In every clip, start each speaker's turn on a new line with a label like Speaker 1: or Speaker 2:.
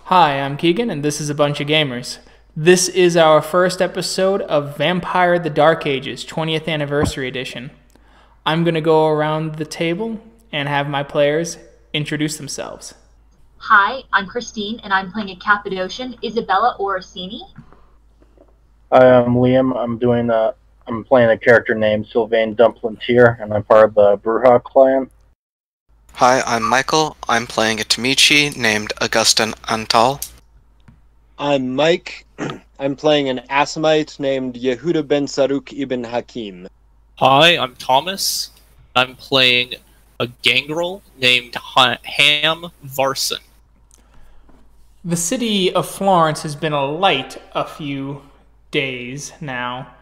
Speaker 1: Hi, I'm Keegan, and this is A Bunch of Gamers. This is our first episode of Vampire the Dark Ages 20th Anniversary Edition. I'm going to go around the table and have my players introduce themselves.
Speaker 2: Hi, I'm Christine, and I'm playing a Cappadocian, Isabella Orisini.
Speaker 3: Hi, I'm Liam. I'm playing a character named Sylvain Duplaintier, and I'm part of the Bruja clan.
Speaker 4: Hi, I'm Michael. I'm playing a Tamichi named Augustin Antal.
Speaker 5: I'm Mike. I'm playing an Assamite named Yehuda ben Saruq ibn Haqim.
Speaker 6: Hi, I'm Thomas. I'm playing a gangrel named Ham Varsson.
Speaker 1: The city of Florence has been alight a few days now.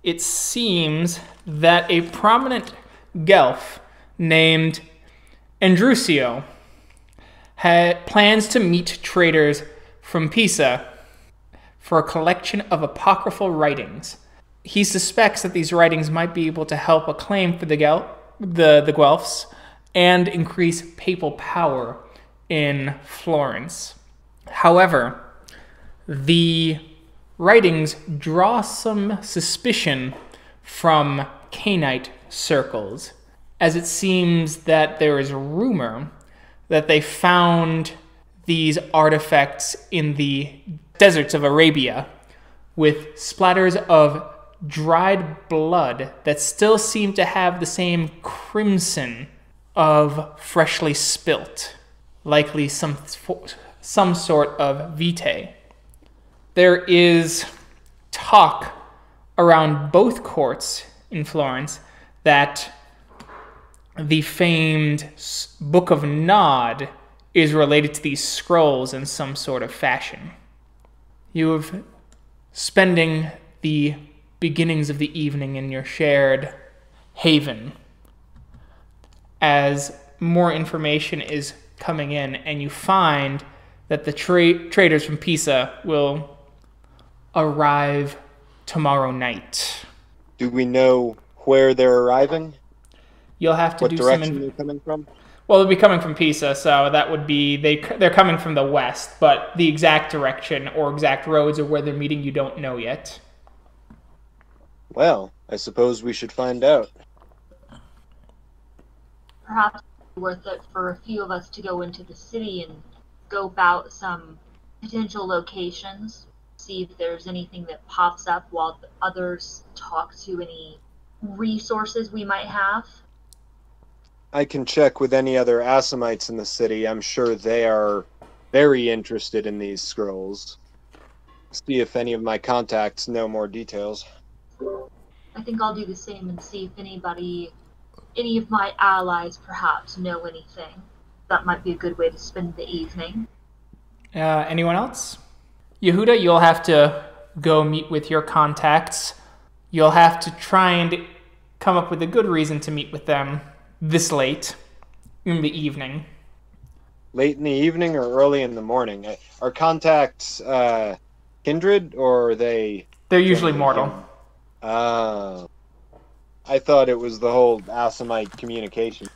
Speaker 1: It seems that a prominent Guelph named Andrusio plans to meet traders from Pisa for a collection of apocryphal writings. He suspects that these writings might be able to help a claim for the Guelphs and increase papal power in Florence. However, the writings draw some suspicion from Canaanite circles, as it seems that there is a rumor that they found these artifacts in the deserts of Arabia with splatters of dried blood that still seem to have the same crimson of freshly spilt, likely some sort of vitae. There is talk around both courts in Florence that the famed Book of Nod is related to these scrolls in some sort of fashion. You have spending the beginnings of the evening in your shared haven as more information is coming in, and you find that the traders from Pisa will arrive tomorrow night.
Speaker 5: Do we know where they're arriving?
Speaker 1: You'll have to
Speaker 5: What
Speaker 1: do
Speaker 5: direction they're coming from?
Speaker 1: Well, they'll be coming from Pisa, so that would be they're coming from the west, but the exact direction or exact roads or where they're meeting you don't know yet.
Speaker 5: Well, I suppose we should find out.
Speaker 2: Perhaps it's worth it for a few of us to go into the city and scope out some potential locations, see if there's anything that pops up while the others talk to any resources we might have.
Speaker 5: I can check with any other Assamites in the city. I'm sure they are very interested in these scrolls. See if any of my contacts know more details.
Speaker 2: I think I'll do the same and see if any of my allies perhaps know anything. That might be a good way to spend the evening.
Speaker 1: Anyone else? Yehuda, you'll have to go meet with your contacts. You'll have to try and come up with a good reason to meet with them this late in the evening.
Speaker 5: Late in the evening or early in the morning? Are contacts kindred, or are they...
Speaker 1: They're usually mortal.
Speaker 5: I thought it was the whole Assamite communication.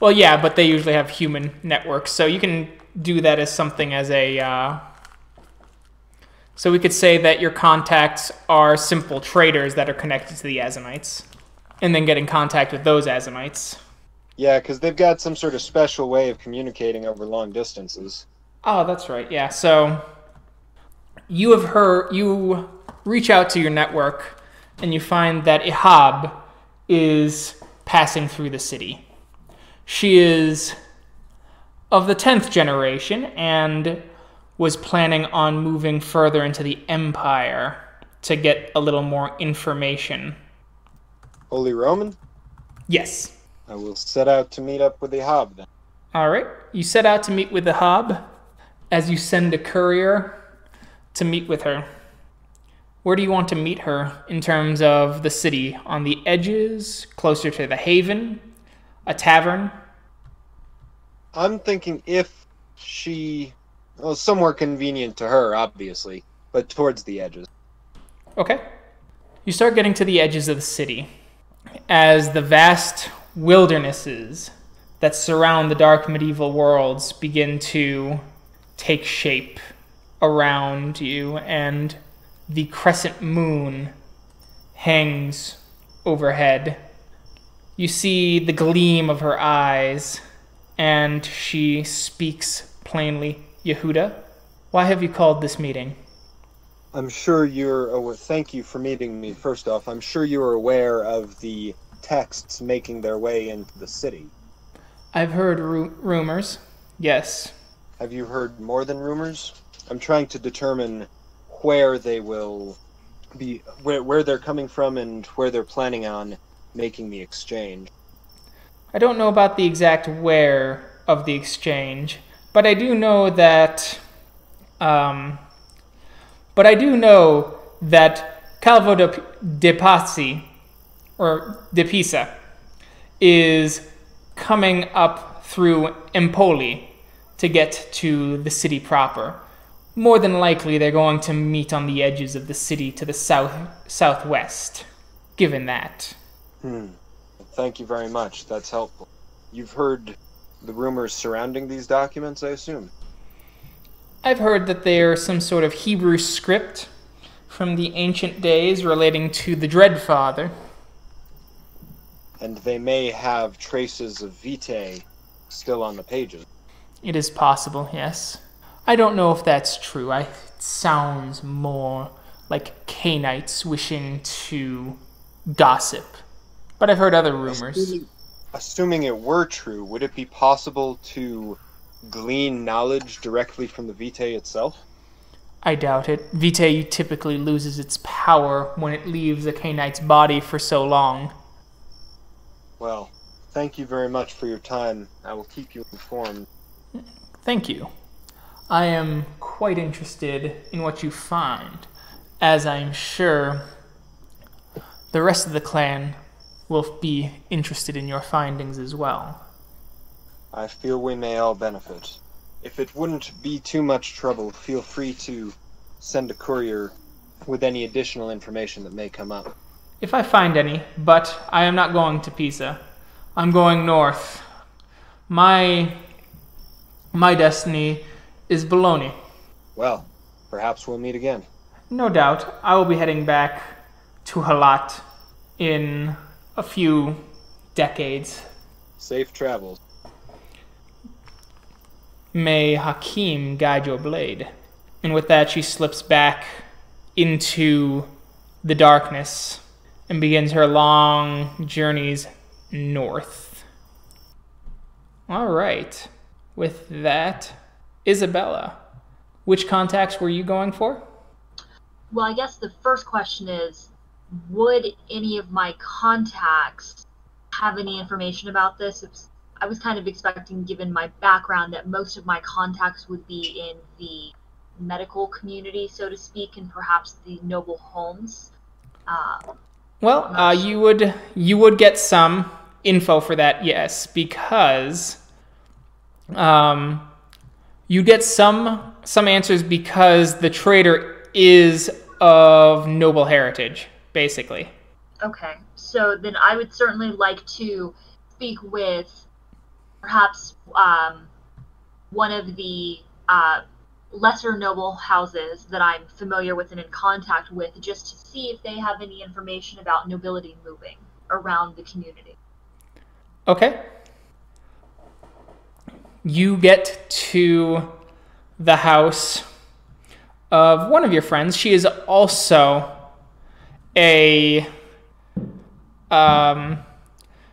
Speaker 1: Well, yeah, but they usually have human networks, so you can do that as something as a... So we could say that your contacts are simple traders that are connected to the Assamites, and then get in contact with those Assamites.
Speaker 5: Yeah, because they've got some sort of special way of communicating over long distances.
Speaker 1: Oh, that's right, yeah. So you reach out to your network, and you find that Ihab is passing through the city. She is of the 10th generation and was planning on moving further into the Empire to get a little more information.
Speaker 5: Holy Roman?
Speaker 1: Yes.
Speaker 5: I will set out to meet up with Ihab then.
Speaker 1: All right. You set out to meet with Ihab as you send a courier to meet with her. Where do you want to meet her in terms of the city? On the edges, closer to the haven, a tavern?
Speaker 5: I'm thinking if she... Well, somewhere convenient to her, obviously, but towards the edges.
Speaker 1: Okay. You start getting to the edges of the city as the vast wildernesses that surround the dark medieval worlds begin to take shape around you, and the crescent moon hangs overhead. You see the gleam of her eyes, and she speaks plainly. Yehuda, why have you called this meeting?
Speaker 5: I'm sure you're aware. Thank you for meeting me, first off. I'm sure you're aware of the texts making their way into the city.
Speaker 1: I've heard rumors, yes.
Speaker 5: Have you heard more than rumors? I'm trying to determine where they will be, where they're coming from and where they're planning on making the exchange.
Speaker 1: I don't know about the exact where of the exchange, but I do know that Calvo de Pazzi, or de Pisa, is coming up through Empoli to get to the city proper. More than likely, they're going to meet on the edges of the city to the southwest, given that.
Speaker 5: Thank you very much. That's helpful. You've heard the rumors surrounding these documents, I assume?
Speaker 1: I've heard that they're some sort of Hebrew script from the ancient days relating to the Dreadfather.
Speaker 5: And they may have traces of vitae still on the pages.
Speaker 1: It is possible, yes. I don't know if that's true. It sounds more like Canaanites wishing to gossip. But I've heard other rumors.
Speaker 5: Assuming it were true, would it be possible to glean knowledge directly from the vitae itself?
Speaker 1: I doubt it. Vitae typically loses its power when it leaves a Canaanite's body for so long.
Speaker 5: Well, thank you very much for your time. I will keep you informed.
Speaker 1: Thank you. I am quite interested in what you find, as I'm sure the rest of the clan will be interested in your findings as well.
Speaker 5: I feel we may all benefit. If it wouldn't be too much trouble, feel free to send a courier with any additional information that may come up.
Speaker 1: If I find any, but I am not going to Pisa. I'm going north. My destiny is Bologna.
Speaker 5: Well, perhaps we'll meet again.
Speaker 1: No doubt. I will be heading back to Halat in a few decades.
Speaker 5: Safe travels.
Speaker 1: May Haqim guide your blade. And with that, she slips back into the darkness and begins her long journeys north. All right. With that, Isabella, which contacts were you going for?
Speaker 2: Well, I guess the first question is, would any of my contacts have any information about this? I was kind of expecting, given my background, that most of my contacts would be in the medical community, so to speak, and perhaps the noble homes.
Speaker 1: You would get some info for that, yes, because you get some answers because the trader is of noble heritage, basically.
Speaker 2: Okay, so then I would certainly like to speak with perhaps one of the lesser noble houses that I'm familiar with and in contact with, just to see if they have any information about nobility moving around the community.
Speaker 1: Okay. You get to the house of one of your friends. She is also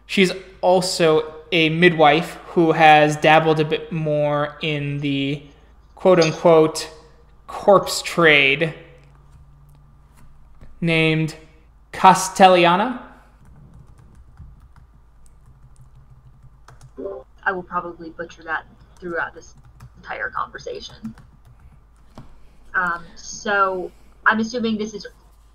Speaker 1: she's also a midwife who has dabbled a bit more in the quote-unquote corpse trade, named Castellana.
Speaker 2: I will probably butcher that throughout this entire conversation. So I'm assuming this is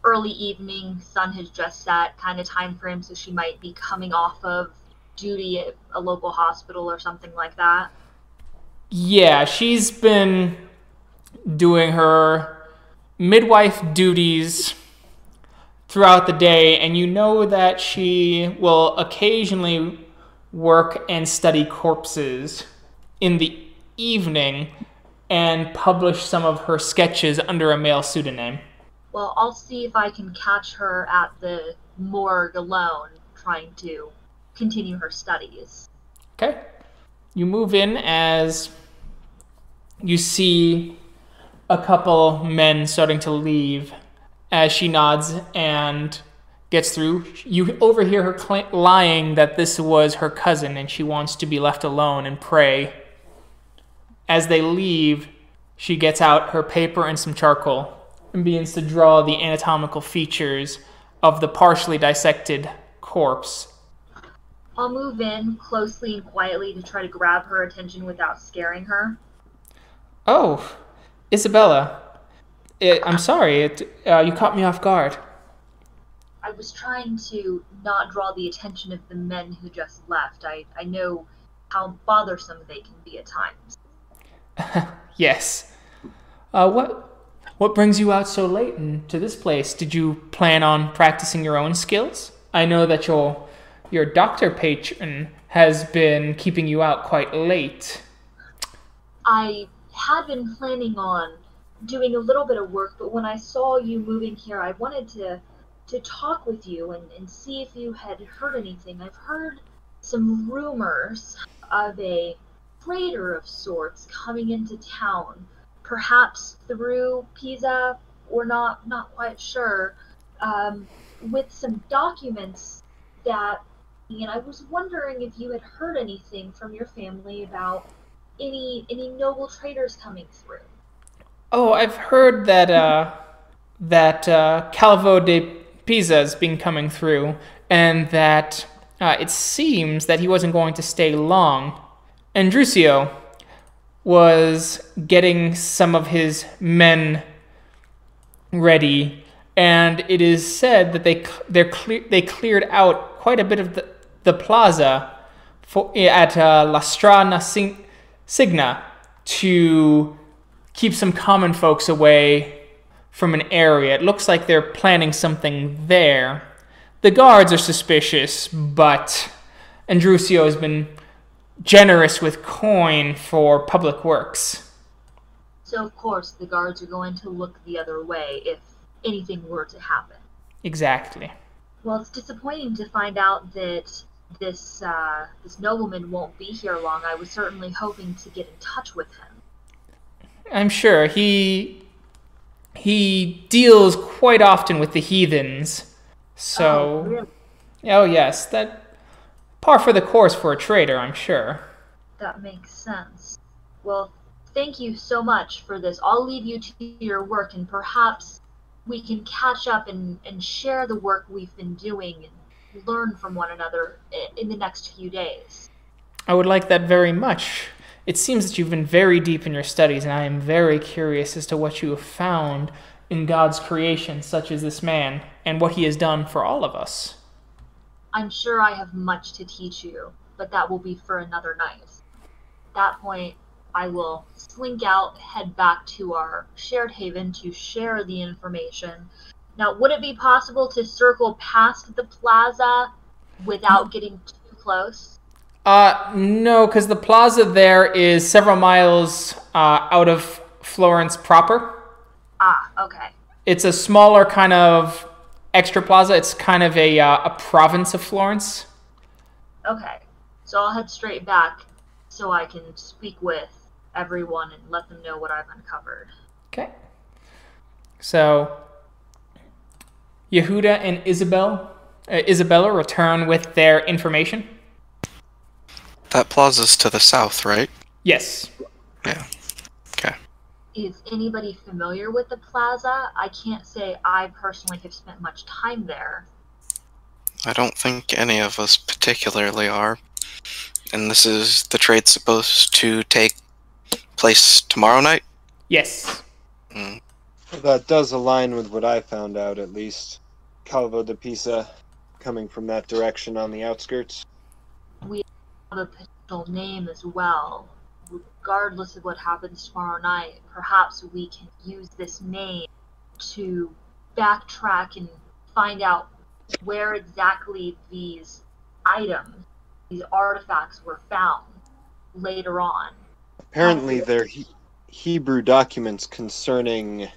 Speaker 2: early evening, sun has just set kind of time frame, so she might be coming off of duty at a local hospital or something like that.
Speaker 1: Yeah, she's been doing her midwife duties throughout the day, and you know that she will occasionally work and study corpses in the evening, and publish some of her sketches under a male pseudonym.
Speaker 2: Well, I'll see if I can catch her at the morgue alone, trying to continue her studies.
Speaker 1: Okay. You move in as you see a couple men starting to leave. As she nods and gets through, you overhear her lying that this was her cousin and she wants to be left alone and pray. As they leave, she gets out her paper and some charcoal and begins to draw the anatomical features of the partially dissected corpse.
Speaker 2: I'll move in closely and quietly to try to grab her attention without scaring her.
Speaker 1: Oh, Isabella. I'm sorry, you caught me off guard.
Speaker 2: I was trying to not draw the attention of the men who just left. I know how bothersome they can be at times.
Speaker 1: Yes. What brings you out so late to this place? Did you plan on practicing your own skills? I know that your doctor patron has been keeping you out quite late.
Speaker 2: I had been planning on doing a little bit of work, but when I saw you moving here, I wanted to talk with you and see if you had heard anything. I've heard some rumors of a trader of sorts coming into town, perhaps through Pisa, or not quite sure, with some documents that, and I was wondering if you had heard anything from your family about any noble traders coming through.
Speaker 1: Oh, I've heard that Calvo de Pisa has been coming through, and that it seems that he wasn't going to stay long. Andrucio was getting some of his men ready, and it is said that they cleared out quite a bit of the plaza at La Strana Signa to keep some common folks away from an area. It looks like they're planning something there. The guards are suspicious, but Andrucio has been generous with coin for public works.
Speaker 2: So of course the guards are going to look the other way if anything were to happen.
Speaker 1: Exactly.
Speaker 2: Well, it's disappointing to find out that this nobleman won't be here long. I was certainly hoping to get in touch with him.
Speaker 1: I'm sure he deals quite often with the heathens. So,
Speaker 2: Oh, really?
Speaker 1: Oh yes, that par for the course for a trader, I'm sure.
Speaker 2: That makes sense. Well, thank you so much for this. I'll leave you to your work, and perhaps we can catch up and share the work we've been doing and learn from one another in the next few days.
Speaker 1: I would like that very much. It seems that you've been very deep in your studies, and I am very curious as to what you have found in God's creation, such as this man, and what he has done for all of us.
Speaker 2: I'm sure I have much to teach you, but that will be for another night. At that point, I will slink out, head back to our shared haven to share the information. Now, would it be possible to circle past the plaza without getting too close?
Speaker 1: No, because the plaza there is several miles out of Florence proper.
Speaker 2: Ah, okay.
Speaker 1: It's a smaller kind of extra plaza. It's kind of a province of Florence.
Speaker 2: Okay. So I'll head straight back so I can speak with everyone and let them know what I've uncovered.
Speaker 1: Okay. So, Yehuda and Isabella return with their information.
Speaker 4: That plaza's to the south, right?
Speaker 1: Yes.
Speaker 4: Yeah. Okay.
Speaker 2: Is anybody familiar with the plaza? I can't say I personally have spent much time there.
Speaker 4: I don't think any of us particularly are. And this is the trade supposed to take place tomorrow night?
Speaker 1: Yes.
Speaker 4: Mm.
Speaker 5: That does align with what I found out, at least. Calvo de Pisa coming from that direction on the outskirts.
Speaker 2: We have a potential name as well. Regardless of what happens tomorrow night, perhaps we can use this name to backtrack and find out where exactly these items, these artifacts were found later on.
Speaker 5: Apparently they're Hebrew documents concerning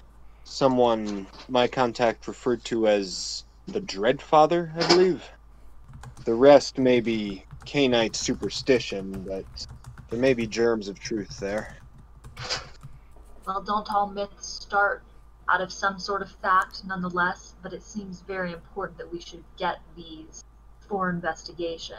Speaker 5: someone my contact referred to as the Dreadfather, I believe. The rest may be Canaanite superstition, but there may be germs of truth there.
Speaker 2: Well, don't all myths start out of some sort of fact, nonetheless, but it seems very important that we should get these for investigation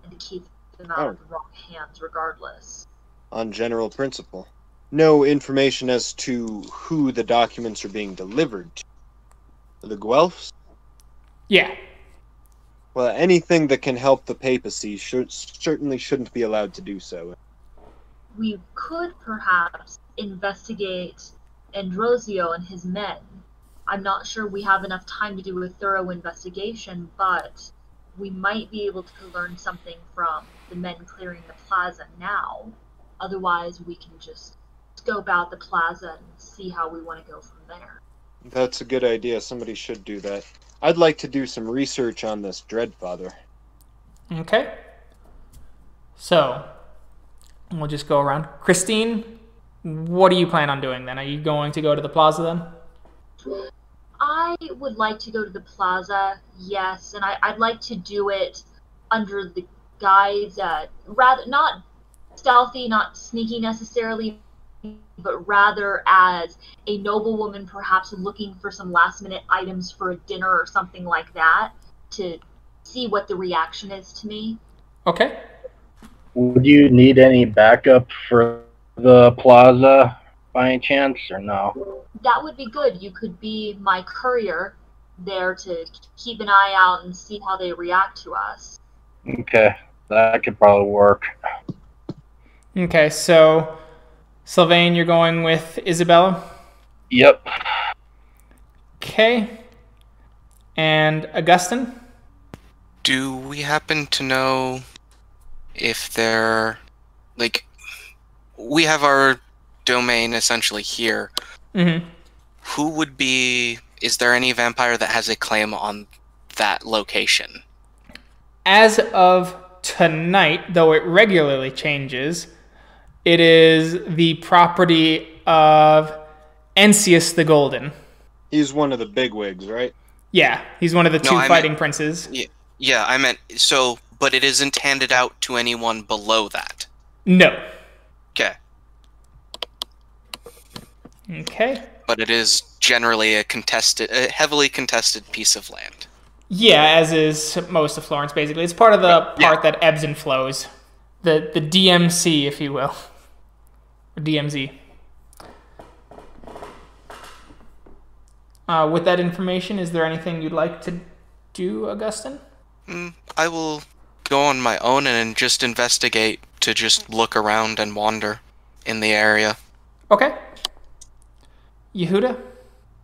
Speaker 2: and to keep them out of the wrong hands regardless.
Speaker 5: On general principle. No information as to who the documents are being delivered to. The Guelphs?
Speaker 1: Yeah.
Speaker 5: Well, anything that can help the papacy certainly shouldn't be allowed to do so.
Speaker 2: We could perhaps investigate Androsio and his men. I'm not sure we have enough time to do a thorough investigation, but we might be able to learn something from the men clearing the plaza now. Otherwise, we can just scope out the plaza and see how we want to go from there.
Speaker 5: That's a good idea. Somebody should do that. I'd like to do some research on this Dreadfather.
Speaker 1: Okay. So, we'll just go around. Christine, what do you plan on doing then? Are you going to go to the plaza then?
Speaker 2: I would like to go to the plaza, yes, and I'd like to do it under the guise, rather not stealthy, not sneaky necessarily, but rather as a noblewoman perhaps looking for some last-minute items for a dinner or something like that, to see what the reaction is to me.
Speaker 1: Okay.
Speaker 3: Would you need any backup for the plaza by any chance, or no?
Speaker 2: That would be good. You could be my courier there to keep an eye out and see how they react to us.
Speaker 3: Okay, that could probably work.
Speaker 1: Okay, so Sylvain, you're going with Isabella?
Speaker 3: Yep.
Speaker 1: Okay. And Augustin?
Speaker 4: Do we happen to know if they're, like, we have our domain essentially here.
Speaker 1: Mm-hmm.
Speaker 4: Who would be, is there any vampire that has a claim on that location?
Speaker 1: As of tonight, though it regularly changes, it is the property of Encius the Golden.
Speaker 5: He's one of the bigwigs, right?
Speaker 1: Yeah, he's one of the two fighting princes.
Speaker 4: Yeah, I meant, so, but it isn't handed out to anyone below that?
Speaker 1: No.
Speaker 4: Okay.
Speaker 1: Okay.
Speaker 4: But it is generally a heavily contested piece of land.
Speaker 1: Yeah, as is most of Florence, basically. It's part of the part that ebbs and flows. The DMC, if you will. Or DMZ. With that information, is there anything you'd like to do, Augustin?
Speaker 4: I will go on my own and just investigate, to just look around and wander in the area.
Speaker 1: Okay. Yehuda?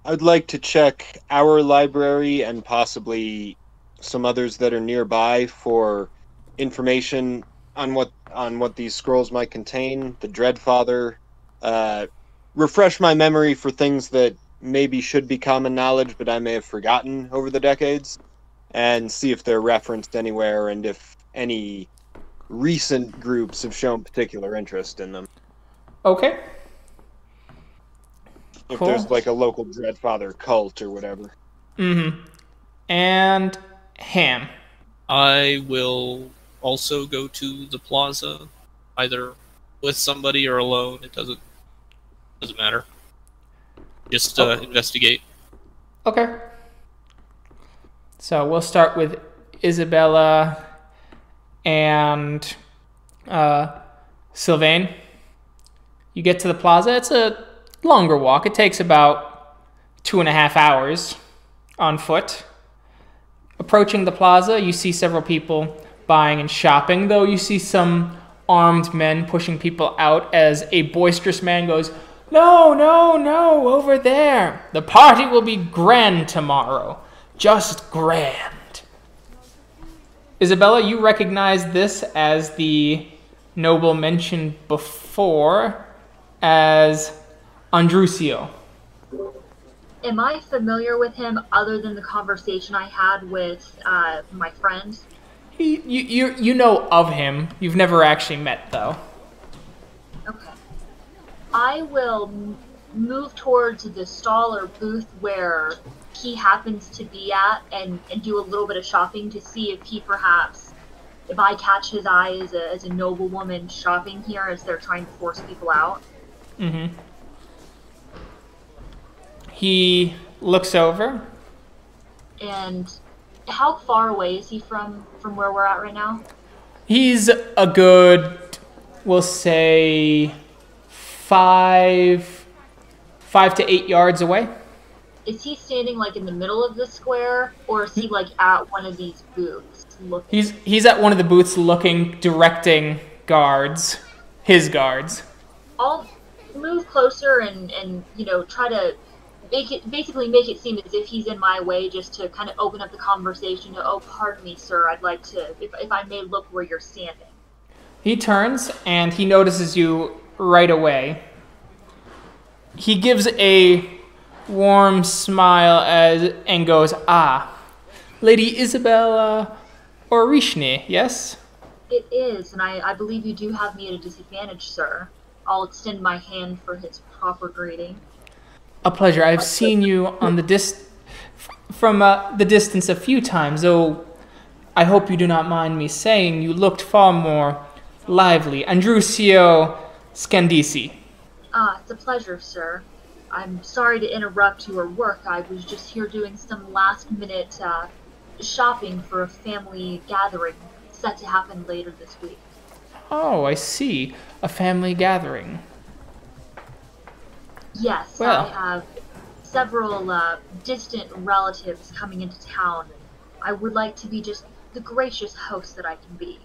Speaker 5: I'd like to check our library and possibly some others that are nearby for information on what these scrolls might contain. The Dreadfather. Refresh my memory for things that maybe should be common knowledge, but I may have forgotten over the decades. And see if they're referenced anywhere and if any recent groups have shown particular interest in them.
Speaker 1: Okay.
Speaker 5: If
Speaker 1: Cool.
Speaker 5: there's like a local Dreadfather cult or whatever.
Speaker 1: Mm-hmm. And Ham.
Speaker 6: I will also go to the plaza, either with somebody or alone. It doesn't matter. Just investigate.
Speaker 1: Okay. So we'll start with Isabella and Sylvain. You get to the plaza. It's a longer walk. It takes about 2.5 hours on foot. Approaching the plaza, you see several people buying and shopping, though you see some armed men pushing people out as a boisterous man goes, "No, no, no, over there. The party will be grand tomorrow. Just grand." Isabella, you recognize this as the noble mentioned before as Andrusio.
Speaker 2: Am I familiar with him other than the conversation I had with my friend?
Speaker 1: You know of him. You've never actually met, though.
Speaker 2: Okay. I will move towards the stall or booth where he happens to be at and do a little bit of shopping to see if he perhaps, if I catch his eye as a noblewoman shopping here as they're trying to force people out.
Speaker 1: Mm-hmm. He looks over.
Speaker 2: And how far away is he from where we're at right now?
Speaker 1: He's a good, we'll say, 5 to 8 yards away.
Speaker 2: Is he standing like in the middle of the square, or is he like at one of these booths looking?
Speaker 1: He's at one of the booths looking, directing guards, his guards.
Speaker 2: I'll move closer and try to make it seem as if he's in my way, just to kind of open up the conversation. Oh, pardon me, sir. I'd like to, if I may, look where you're standing.
Speaker 1: He turns and he notices you right away. He gives a warm smile and goes, "Ah, Lady Isabella Orisini, yes?"
Speaker 2: It is, and I believe you do have me at a disadvantage, sir. I'll extend my hand for his proper greeting.
Speaker 1: A pleasure. I've seen you on from the distance a few times, though I hope you do not mind me saying you looked far more lively. Andrusio Scandisi.
Speaker 2: It's a pleasure, sir. I'm sorry to interrupt your work. I was just here doing some last-minute shopping for a family gathering set to happen later this week.
Speaker 1: Oh, I see. A family gathering.
Speaker 2: Yes,
Speaker 1: well.
Speaker 2: I have several distant relatives coming into town, and I would like to be just the gracious host that I can be.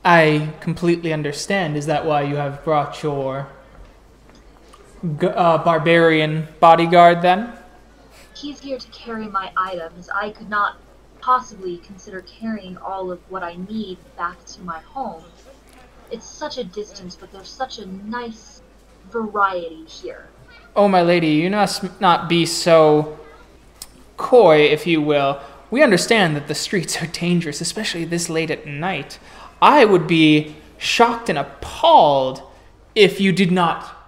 Speaker 1: I completely understand. Is that why you have brought your barbarian bodyguard, then?
Speaker 2: He's here to carry my items. I could not possibly consider carrying all of what I need back to my home. It's such a distance, but there's such a nice variety here.
Speaker 1: Oh, my lady, you must not be so coy, if you will. We understand that the streets are dangerous, especially this late at night. I would be shocked and appalled if you did not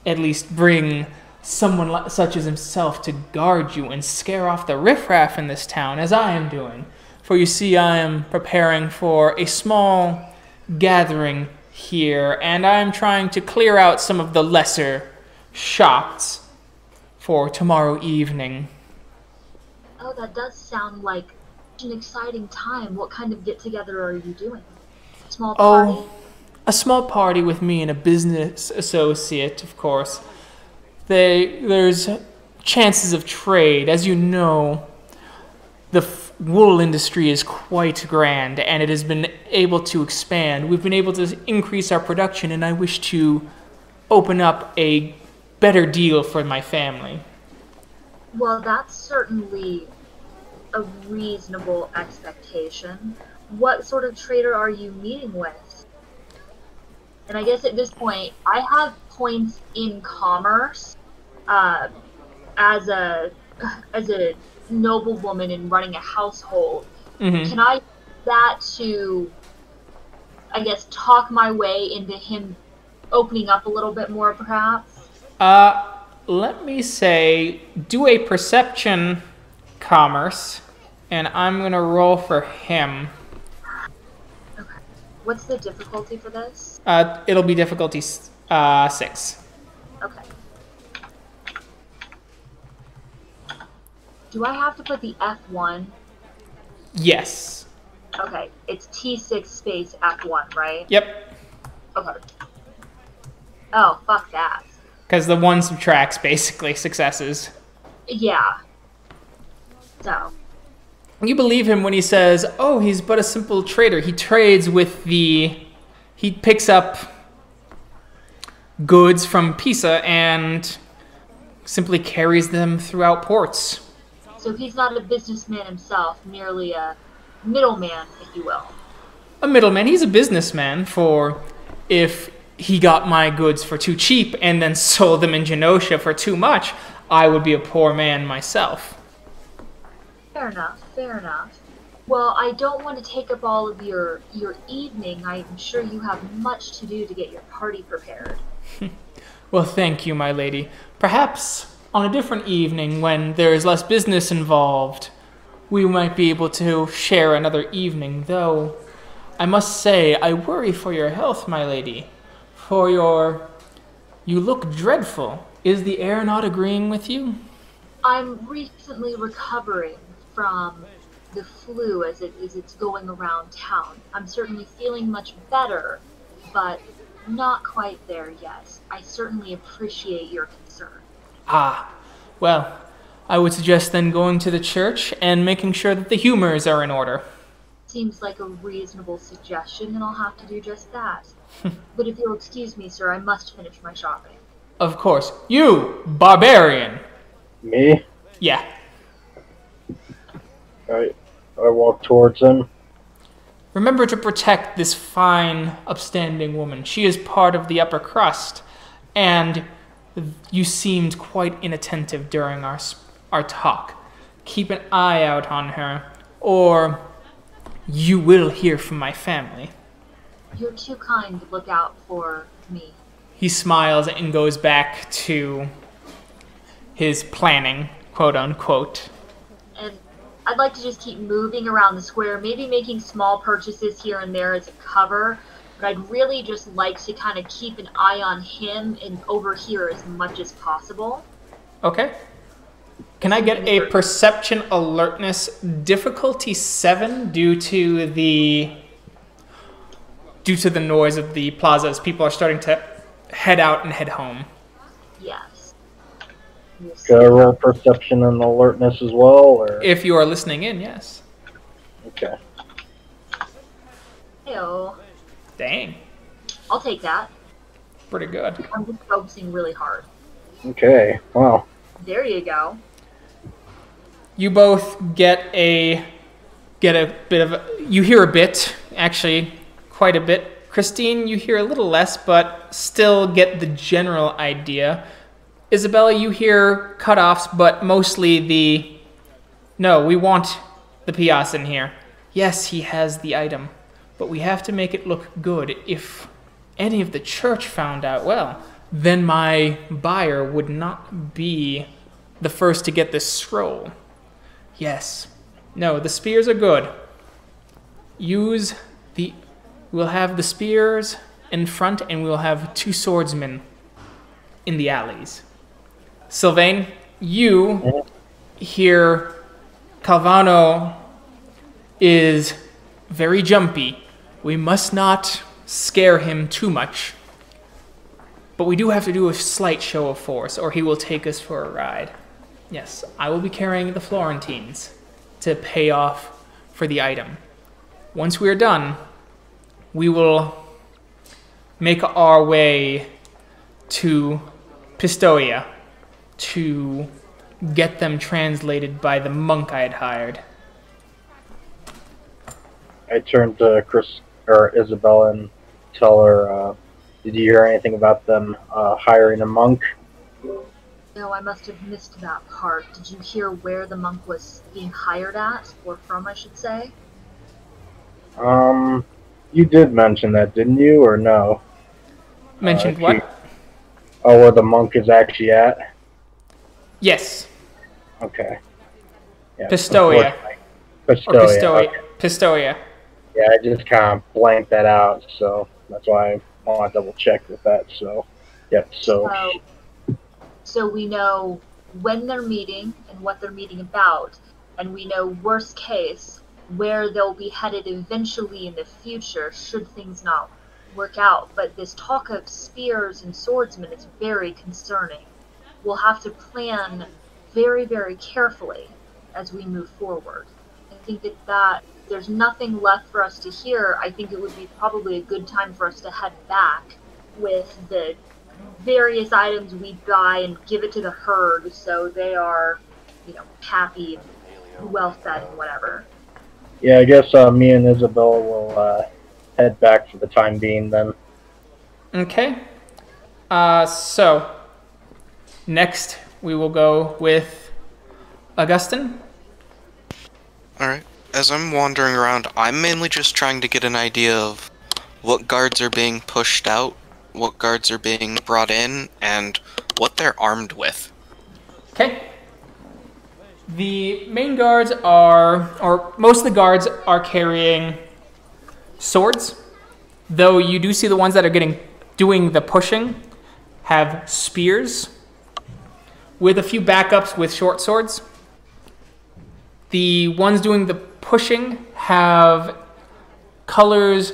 Speaker 1: at least bring someone such as himself to guard you and scare off the riffraff in this town, as I am doing. For you see, I am preparing for a small gathering here, and I am trying to clear out some of the lesser shops for tomorrow evening.
Speaker 2: Oh, that does sound like an exciting time. What kind of get-together are you doing? Small party?
Speaker 1: Oh, a small party with me and a business associate, of course. There's chances of trade. As you know, the wool industry is quite grand, and it has been able to expand. We've been able to increase our production, and I wish to open up a better deal for my family.
Speaker 2: Well, that's certainly a reasonable expectation. What sort of trader are you meeting with? And I guess at this point, I have points in commerce as a noblewoman and running a household.
Speaker 1: Mm-hmm.
Speaker 2: Can I use that to, I guess, talk my way into him opening up a little bit more, perhaps?
Speaker 1: Let me say, do a perception commerce, and I'm gonna roll for him.
Speaker 2: Okay. What's the difficulty for this?
Speaker 1: It'll be difficulty 6.
Speaker 2: Okay. Do I have to put the F1?
Speaker 1: Yes.
Speaker 2: Okay, it's T6 space F1, right?
Speaker 1: Yep.
Speaker 2: Okay. Oh, fuck that.
Speaker 1: Because the 1 subtracts, basically, successes.
Speaker 2: Yeah. So.
Speaker 1: You believe him when he says, oh, he's but a simple trader. He trades with he picks up goods from Pisa and simply carries them throughout ports.
Speaker 2: So he's not a businessman himself, merely a middleman, if you will.
Speaker 1: A middleman. He's a businessman, for if he got my goods for too cheap and then sold them in Genosha for too much, I would be a poor man myself.
Speaker 2: Fair enough, fair enough. Well, I don't want to take up all of your evening. I'm sure you have much to do to get your party prepared.
Speaker 1: Well, thank you, my lady. Perhaps on a different evening when there is less business involved, we might be able to share another evening, though I must say I worry for your health, my lady. You look dreadful. Is the air not agreeing with you?
Speaker 2: I'm recently recovering from the flu as it's going around town. I'm certainly feeling much better, but not quite there yet. I certainly appreciate your concern.
Speaker 1: Ah, well, I would suggest then going to the church and making sure that the humors are in order.
Speaker 2: Seems like a reasonable suggestion, and I'll have to do just that. But if you'll excuse me, sir, I must finish my shopping.
Speaker 1: Of course. You, barbarian!
Speaker 3: Me?
Speaker 1: Yeah.
Speaker 3: I walk towards him.
Speaker 1: Remember to protect this fine, upstanding woman. She is part of the upper crust, and you seemed quite inattentive during our talk. Keep an eye out on her, or you will hear from my family.
Speaker 2: You're too kind to look out for me.
Speaker 1: He smiles and goes back to his planning, quote unquote.
Speaker 2: And I'd like to just keep moving around the square, maybe making small purchases here and there as a cover, but I'd really just like to kind of keep an eye on him and over here as much as possible.
Speaker 1: Okay. Can I get a perception alertness difficulty 7 due to the noise of the plaza as people are starting to head out and head home?
Speaker 2: Yes.
Speaker 3: Can I roll perception and alertness as well, or?
Speaker 1: If you are listening in, yes.
Speaker 3: Okay.
Speaker 2: Ew.
Speaker 1: Dang.
Speaker 2: I'll take that.
Speaker 1: Pretty good.
Speaker 2: I'm just focusing really hard.
Speaker 3: Okay, wow.
Speaker 2: There you go.
Speaker 1: You both get a bit of you hear a bit, actually quite a bit. Christine, you hear a little less, but still get the general idea. Isabella, you hear cut-offs, but mostly no, we want the piazza in here. Yes, he has the item, but we have to make it look good. If any of the church found out, well, then my buyer would not be the first to get this scroll. Yes. No, the spears are good. We'll have the spears in front, and we'll have 2 swordsmen in the alleys. Sylvain, you hear Calvano is very jumpy. We must not scare him too much. But we do have to do a slight show of force, or he will take us for a ride. Yes, I will be carrying the Florentines to pay off for the item. Once we are done, we will make our way to Pistoia to get them translated by the monk I had hired.
Speaker 3: I turn to Isabella and tell her, did you hear anything about them hiring a monk?
Speaker 2: No, I must have missed that part. Did you hear where the monk was being hired at? Or from, I should say?
Speaker 3: You did mention that, didn't you, or no?
Speaker 1: Mentioned what?
Speaker 3: Oh, where the monk is actually at?
Speaker 1: Yes.
Speaker 3: Okay. Yeah,
Speaker 1: Pistoia.
Speaker 3: Pistoia. Okay.
Speaker 1: Pistoia.
Speaker 3: Yeah, I just kind of blanked that out, so that's why I want to double check with that. So, yep.
Speaker 2: So we know when they're meeting and what they're meeting about, and we know worst case where they'll be headed eventually in the future should things not work out. But this talk of spears and swordsmen is very concerning. We'll have to plan very, very carefully as we move forward. I think that there's nothing left for us to hear. I think it would be probably a good time for us to head back with the various items we buy and give it to the herd so they are, happy, well fed and whatever.
Speaker 3: Yeah, I guess me and Isabella will head back for the time being then.
Speaker 1: Okay. So, next we will go with Augustin.
Speaker 4: Alright. As I'm wandering around, I'm mainly just trying to get an idea of what guards are being pushed out what guards are being brought in and what they're armed with.
Speaker 1: Okay. The main guards or most of the guards are carrying swords, though you do see the ones that are doing the pushing have spears, with a few backups with short swords. The ones doing the pushing have colors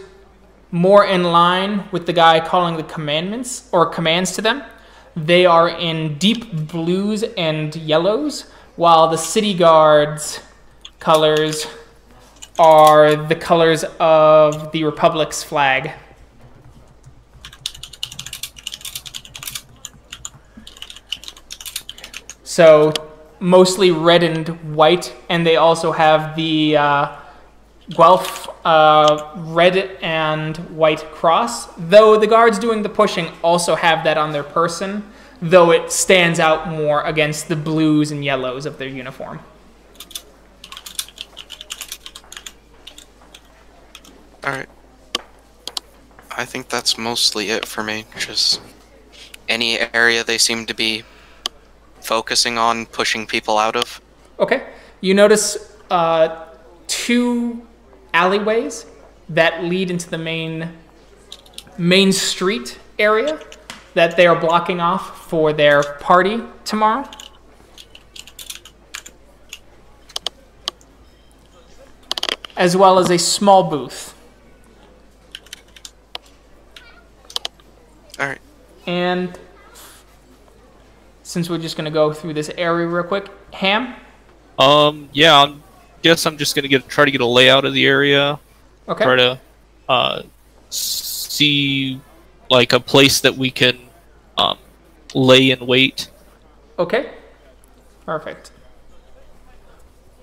Speaker 1: more in line with the guy calling the commandments or commands to them. They are in deep blues and yellows, while the city guards' colors are the colors of the Republic's flag. So mostly red and white, and they also have the Guelph red and white cross, though the guards doing the pushing also have that on their person, though it stands out more against the blues and yellows of their uniform.
Speaker 4: Alright. I think that's mostly it for me. Just any area they seem to be focusing on pushing people out of.
Speaker 1: Okay. You notice 2 alleyways that lead into the main street area that they are blocking off for their party tomorrow. As well as a small booth.
Speaker 4: Alright.
Speaker 1: And since we're just going to go through this area real quick, Ham?
Speaker 6: Yeah, I guess I'm just gonna try to get a layout of the area.
Speaker 1: Okay.
Speaker 6: Try to see like a place that we can lay in wait.
Speaker 1: Okay. Perfect.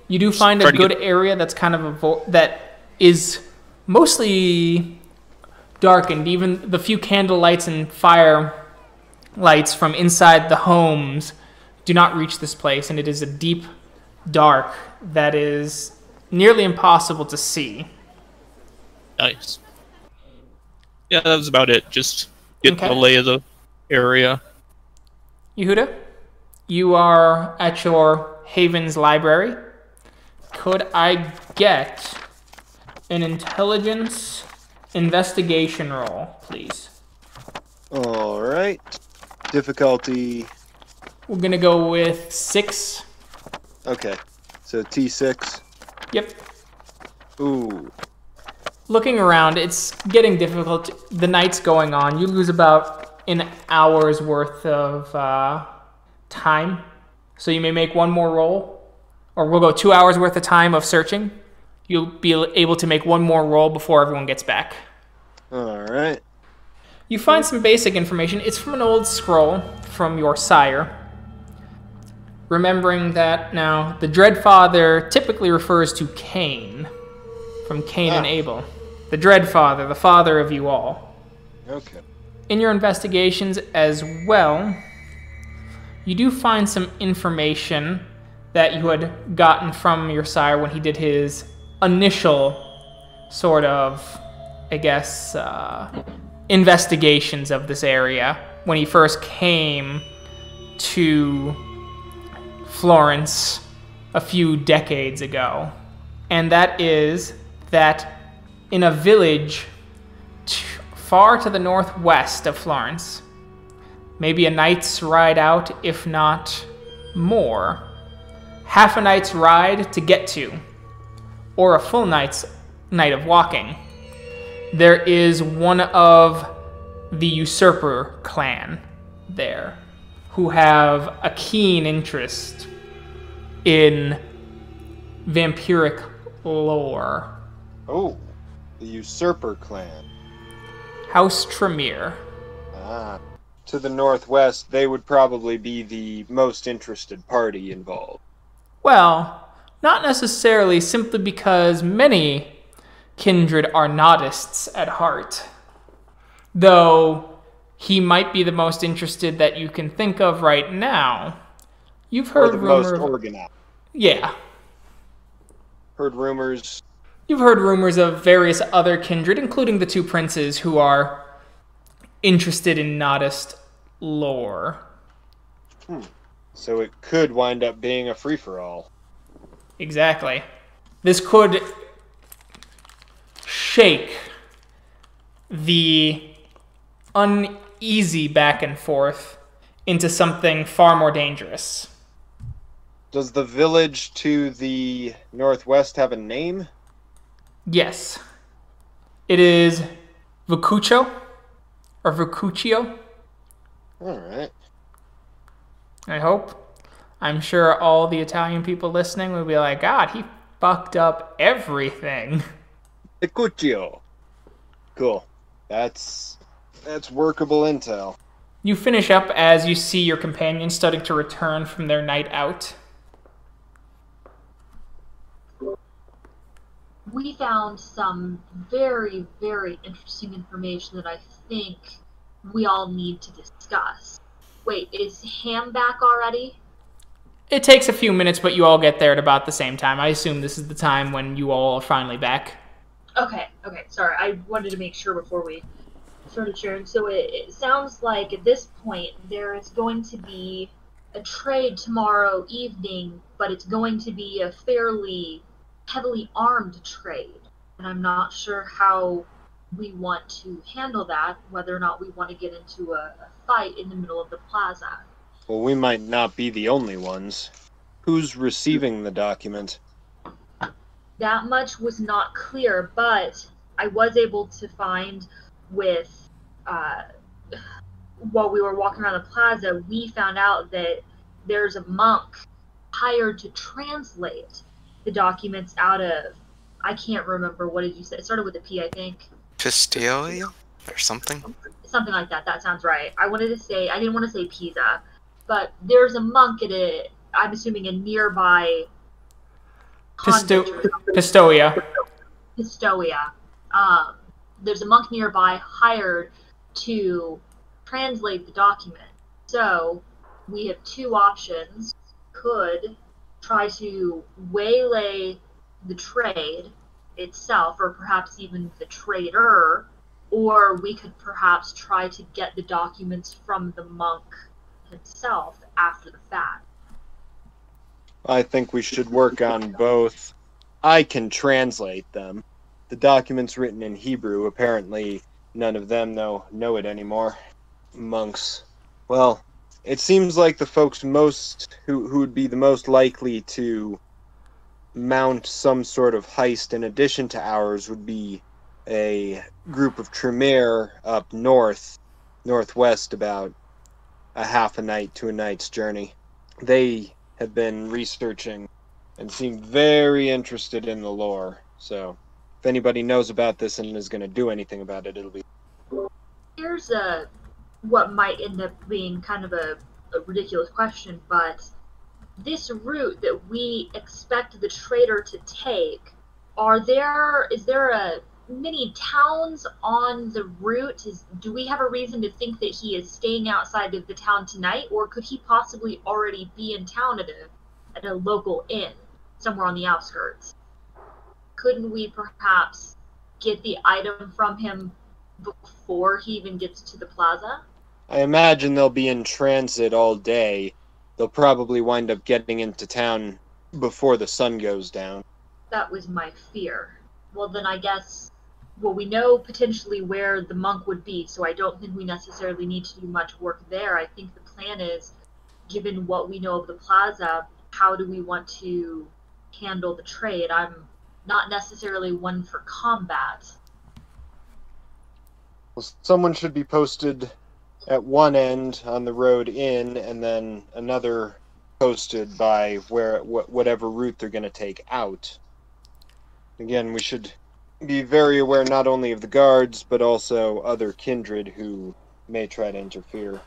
Speaker 1: You do find a good area that's kind of that is mostly darkened. Even the few candle lights and fire lights from inside the homes do not reach this place, and it is a deep dark that is nearly impossible to see.
Speaker 6: Nice. Yeah, that was about it. Just getting the lay of the area.
Speaker 1: Yehuda, you are at your Haven's library. Could I get an intelligence investigation roll, please?
Speaker 5: All right. Difficulty.
Speaker 1: We're going to go with 6.
Speaker 5: Okay. So T6.
Speaker 1: Yep.
Speaker 5: Ooh.
Speaker 1: Looking around, it's getting difficult. The night's going on. You lose about an hour's worth of time. So you may make one more roll. Or we'll go 2 hours worth of time of searching. You'll be able to make one more roll before everyone gets back.
Speaker 5: All right.
Speaker 1: You find some basic information. It's from an old scroll from your sire. Remembering that now, the Dreadfather typically refers to Cain, from Cain and Abel. The Dreadfather, the father of you all.
Speaker 5: Okay.
Speaker 1: In your investigations as well, you do find some information that you had gotten from your sire when he did his initial sort of, I guess, investigations of this area when he first came to Florence a few decades ago. And that is that in a village far to the northwest of Florence, maybe a night's ride out, if not more, half a night's ride to get to, or a full night of walking, there is one of the usurper clan there who have a keen interest in vampiric lore.
Speaker 5: Oh, the usurper clan.
Speaker 1: House Tremere.
Speaker 5: Ah. To the northwest, they would probably be the most interested party involved.
Speaker 1: Well, not necessarily, simply because many Kindred are Nodists at heart. Though he might be the most interested that you can think of right now. You've heard rumors.
Speaker 5: Most organized.
Speaker 1: Yeah.
Speaker 5: Heard rumors.
Speaker 1: You've heard rumors of various other Kindred, including the 2 princes who are interested in Nodist lore.
Speaker 5: So it could wind up being a free-for-all.
Speaker 1: Exactly. This could shake the uneasy back and forth into something far more dangerous.
Speaker 5: Does the village to the northwest have a name?
Speaker 1: Yes. It is Vucuccio, or Vucuccio,
Speaker 5: Alright.
Speaker 1: I hope. I'm sure all the Italian people listening would be like, God, he fucked up everything.
Speaker 5: Vucuccio. Cool. That's workable intel.
Speaker 1: You finish up as you see your companions starting to return from their night out.
Speaker 2: We found some very, very interesting information that I think we all need to discuss. Wait, is Ham back already?
Speaker 1: It takes a few minutes, but you all get there at about the same time. I assume this is the time when you all are finally back.
Speaker 2: Okay, sorry. I wanted to make sure before we started sharing. So it sounds like at this point there is going to be a trade tomorrow evening, but it's going to be a fairly heavily armed trade. And I'm not sure how we want to handle that, whether or not we want to get into a fight in the middle of the plaza.
Speaker 5: Well, we might not be the only ones. Who's receiving the document?
Speaker 2: That much was not clear, but I was able to find with, while we were walking around the plaza, we found out that there's a monk hired to translate the documents out of, I can't remember, what did you say? It started with a P, I think.
Speaker 4: Pistoia? Or something?
Speaker 2: Something like that. That sounds right. I didn't want to say Pisa, but there's a monk at I'm assuming a nearby
Speaker 1: Pistoia.
Speaker 2: Pistoia. There's a monk nearby hired to translate the document. So we have two options. Could try to waylay the trade itself, or perhaps even the trader, or we could perhaps try to get the documents from the monk himself after the fact.
Speaker 5: I think we should work on both. I can translate them. The document's written in Hebrew. Apparently, none of them know it anymore. Monks. Well, it seems like the folks who would be the most likely to mount some sort of heist in addition to ours would be a group of Tremere up northwest, about a half a night to a night's journey. They have been researching and seem very interested in the lore. So if anybody knows about this and is going to do anything about it, it'll be...
Speaker 2: Here's what might end up being kind of a ridiculous question, but this route that we expect the trader to take, is there many towns on the route? Do we have a reason to think that he is staying outside of the town tonight, or could he possibly already be in town at a local inn somewhere on the outskirts? Couldn't we perhaps get the item from him before he even gets to the plaza?
Speaker 5: I imagine they'll be in transit all day. They'll probably wind up getting into town before the sun goes down.
Speaker 2: That was my fear. Well, then I guess... Well, we know potentially where the monk would be, so I don't think we necessarily need to do much work there. I think the plan is, given what we know of the plaza, how do we want to handle the trade? I'm not necessarily one for combat.
Speaker 5: Well, someone should be posted at one end on the road in, and then another posted by whatever route they're going to take out. Again, we should be very aware not only of the guards, but also other kindred who may try to interfere.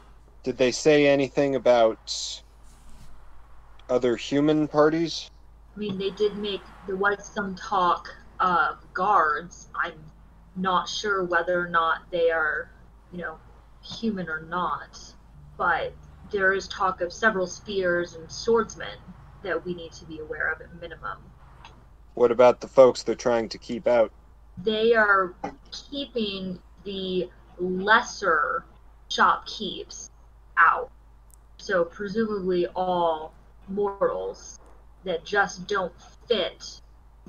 Speaker 5: Did they say anything about other human parties?
Speaker 2: I mean, there was some talk of guards. I'm not sure whether or not they are, human or not, but there is talk of several spears and swordsmen that we need to be aware of at minimum.
Speaker 5: What about the folks they're trying to keep out?
Speaker 2: They are keeping the lesser shopkeepers out. So presumably all mortals that just don't fit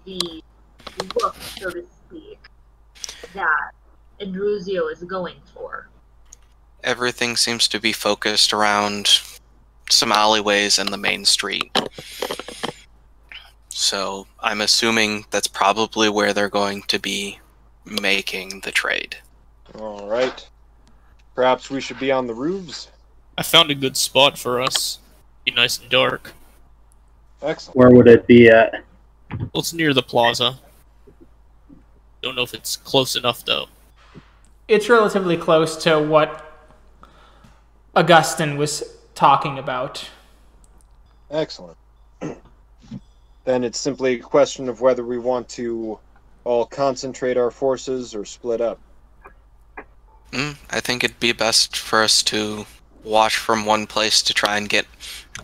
Speaker 2: the look, so to speak, that Andruzio is going for.
Speaker 4: Everything seems to be focused around some alleyways and the main street. So I'm assuming that's probably where they're going to be making the trade.
Speaker 5: All right. Perhaps we should be on the roofs.
Speaker 6: I found a good spot for us. Be nice and dark.
Speaker 5: Excellent.
Speaker 3: Where would it be at?
Speaker 6: Well, it's near the plaza. Don't know if it's close enough, though.
Speaker 1: It's relatively close to what Augustin was talking about.
Speaker 5: Excellent. Then it's simply a question of whether we want to all concentrate our forces or split up.
Speaker 4: I think it'd be best for us to watch from one place to try and get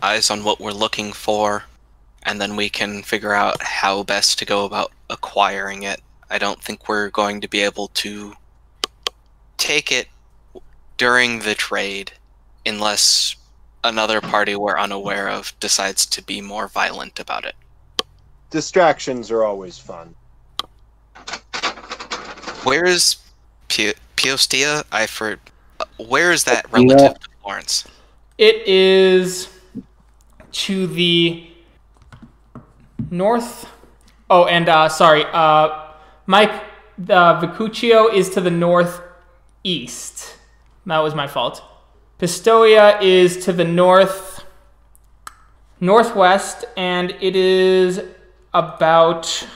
Speaker 4: eyes on what we're looking for, and then we can figure out how best to go about acquiring it. I don't think we're going to be able to take it during the trade unless another party we're unaware of decides to be more violent about it.
Speaker 5: Distractions are always fun.
Speaker 4: Where is Piostia? Where is that relative to Florence?
Speaker 1: It is to the north. Oh, and sorry, Mike, the Vicuccio is to the northeast. That was my fault. Pistoia is to the northwest, and it is about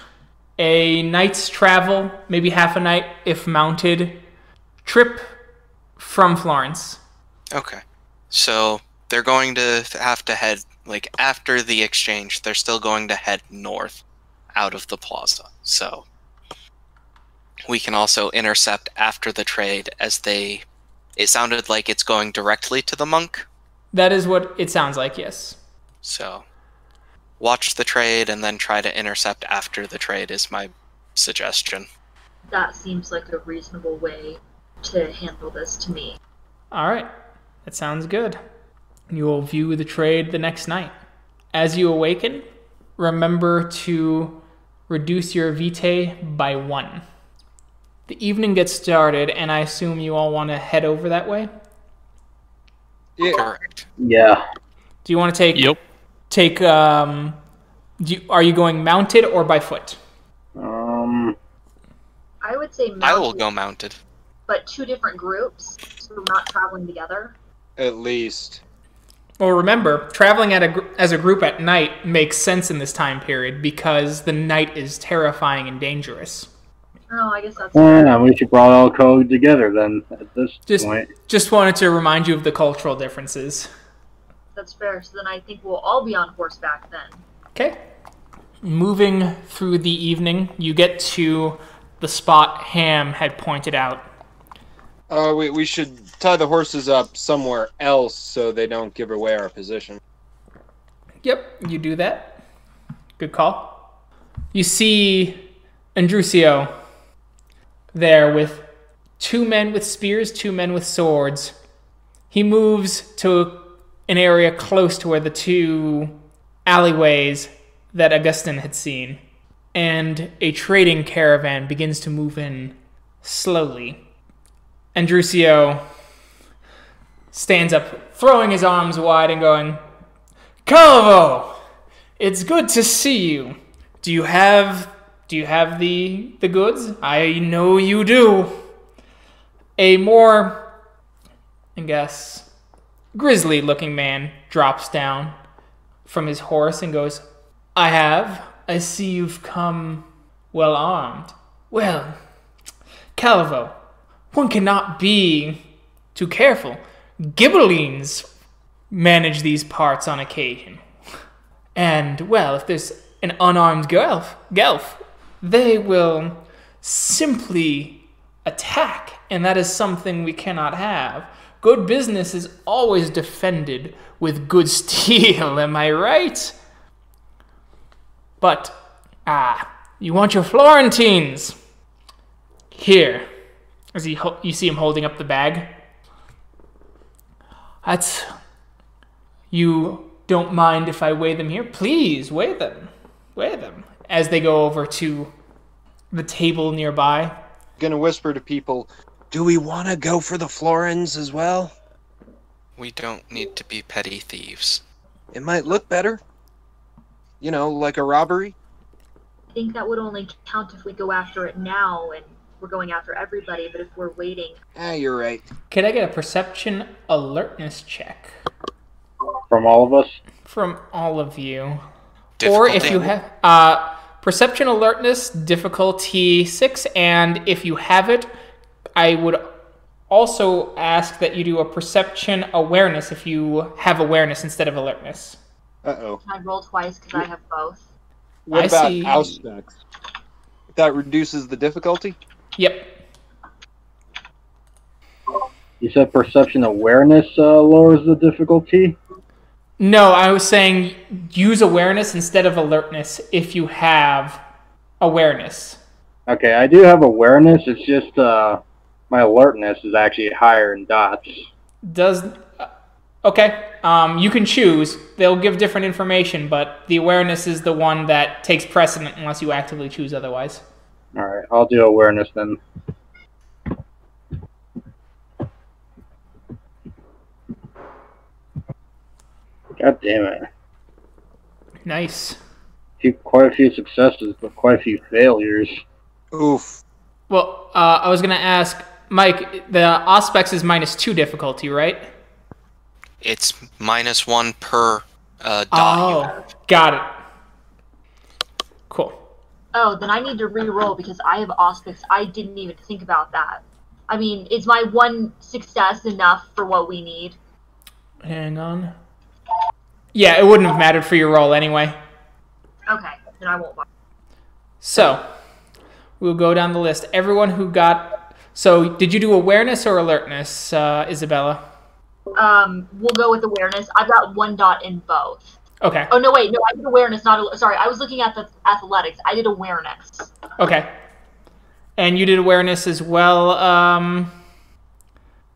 Speaker 1: a night's travel, maybe half a night if mounted, trip from Florence.
Speaker 4: Okay. So they're going to have to head, like, after the exchange, they're still going to head north out of the plaza. So we can also intercept after the trade as it sounded like it's going directly to the monk.
Speaker 1: That is what it sounds like, yes.
Speaker 4: So watch the trade and then try to intercept after the trade is my suggestion.
Speaker 2: That seems like a reasonable way to handle this to me.
Speaker 1: All right. That sounds good. You will view the trade the next night. As you awaken, remember to reduce your vitae by 1. The evening gets started, and I assume you all want to head over that way?
Speaker 5: Yeah.
Speaker 4: Correct.
Speaker 3: Yeah.
Speaker 1: Do you want to
Speaker 6: Yep.
Speaker 1: are you going mounted or by foot?
Speaker 2: I would say mounted,
Speaker 4: I will go mounted.
Speaker 2: but 2 different groups, so we're not traveling together.
Speaker 5: At least.
Speaker 1: Well, remember, traveling as a group at night makes sense in this time period because the night is terrifying and dangerous.
Speaker 2: Oh, I guess that's
Speaker 3: Yeah, we should probably all go together then at this point.
Speaker 1: Just wanted to remind you of the cultural differences.
Speaker 2: that's fair. So then I think we'll all be on horseback then.
Speaker 1: Okay. Moving through the evening, you get to the spot Ham had pointed out.
Speaker 5: We should tie the horses up somewhere else so they don't give away our position.
Speaker 1: Yep, you do that. Good call. You see Andruzio there with 2 men with spears, 2 men with swords. He moves to an area close to where the 2 alleyways that Augustin had seen, and a trading caravan begins to move in slowly. Andruzio stands up, throwing his arms wide and going, "Calvo, it's good to see you. Do you have the goods? I know you do." A more, I guess, grisly-looking man drops down from his horse and goes, "I have. I see you've come well armed. Well, Calvo, one cannot be too careful. Ghibellines manage these parts on occasion. And, well, if there's an unarmed Guelph, they will simply attack, and that is something we cannot have. Good business is always defended with good steel, am I right? But, you want your Florentines? Here, As you see him holding up the bag. You don't mind if I weigh them here? Please, weigh them. Weigh them. As they go over to the table nearby.
Speaker 5: Gonna whisper to people, do we want to go for the florins as well?
Speaker 4: We don't need to be petty thieves.
Speaker 5: It might look better. You know, like a robbery.
Speaker 2: I think that would only count if we go after it now, and we're going after everybody, but if we're waiting...
Speaker 5: You're right.
Speaker 1: Can I get a perception alertness check?
Speaker 3: From all of us?
Speaker 1: From all of you.
Speaker 4: Difficulty.
Speaker 1: Or if you have... perception alertness, difficulty 6, and if you have it, I would also ask that you do a perception awareness if you have awareness instead of alertness.
Speaker 5: Uh-oh.
Speaker 2: Can I roll twice because I have both?
Speaker 5: What
Speaker 1: I
Speaker 5: about
Speaker 1: see.
Speaker 5: Auspex? That reduces the difficulty?
Speaker 1: Yep.
Speaker 3: You said perception awareness lowers the difficulty?
Speaker 1: No, I was saying use awareness instead of alertness if you have awareness.
Speaker 3: Okay, I do have awareness. It's just my alertness is actually higher in dots.
Speaker 1: Okay, you can choose. They'll give different information, but the awareness is the one that takes precedent unless you actively choose otherwise.
Speaker 3: All right, I'll do awareness then. God damn it.
Speaker 1: Nice.
Speaker 3: Quite a few successes, but quite a few failures.
Speaker 5: Oof.
Speaker 1: Well, I was going to ask, Mike, the Auspex is -2 difficulty, right?
Speaker 4: It's -1 per dot you
Speaker 1: Oh,
Speaker 4: have.
Speaker 1: got it. Cool.
Speaker 2: Oh, then I need to re-roll because I have Auspex. I didn't even think about that. I mean, is my 1 success enough for what we need?
Speaker 1: Hang on. Yeah, it wouldn't have mattered for your roll anyway.
Speaker 2: Okay, then I won't bother.
Speaker 1: So, we'll go down the list. Everyone who got... So, did you do awareness or alertness, Isabella?
Speaker 2: We'll go with awareness. I've got 1 dot in both.
Speaker 1: Okay.
Speaker 2: Oh, no, wait. No, I did awareness, not... Sorry, I was looking at the athletics. I did awareness.
Speaker 1: Okay. And you did awareness as well,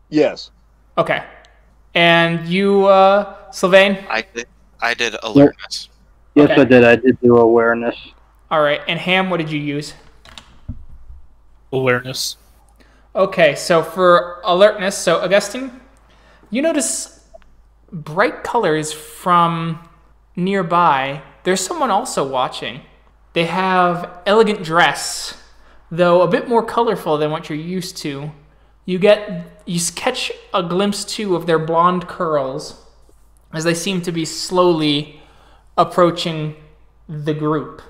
Speaker 5: Yes.
Speaker 1: Okay. And you, Sylvain?
Speaker 4: I did alertness.
Speaker 3: Yes,
Speaker 1: Okay.
Speaker 3: I did. I did do awareness.
Speaker 1: All right. And Ham, what did you use?
Speaker 6: Awareness.
Speaker 1: Okay, so for alertness, so Augustin, you notice bright colors from nearby. There's someone also watching. They have elegant dress, though a bit more colorful than what you're used to. You catch a glimpse too of their blonde curls as they seem to be slowly approaching the group.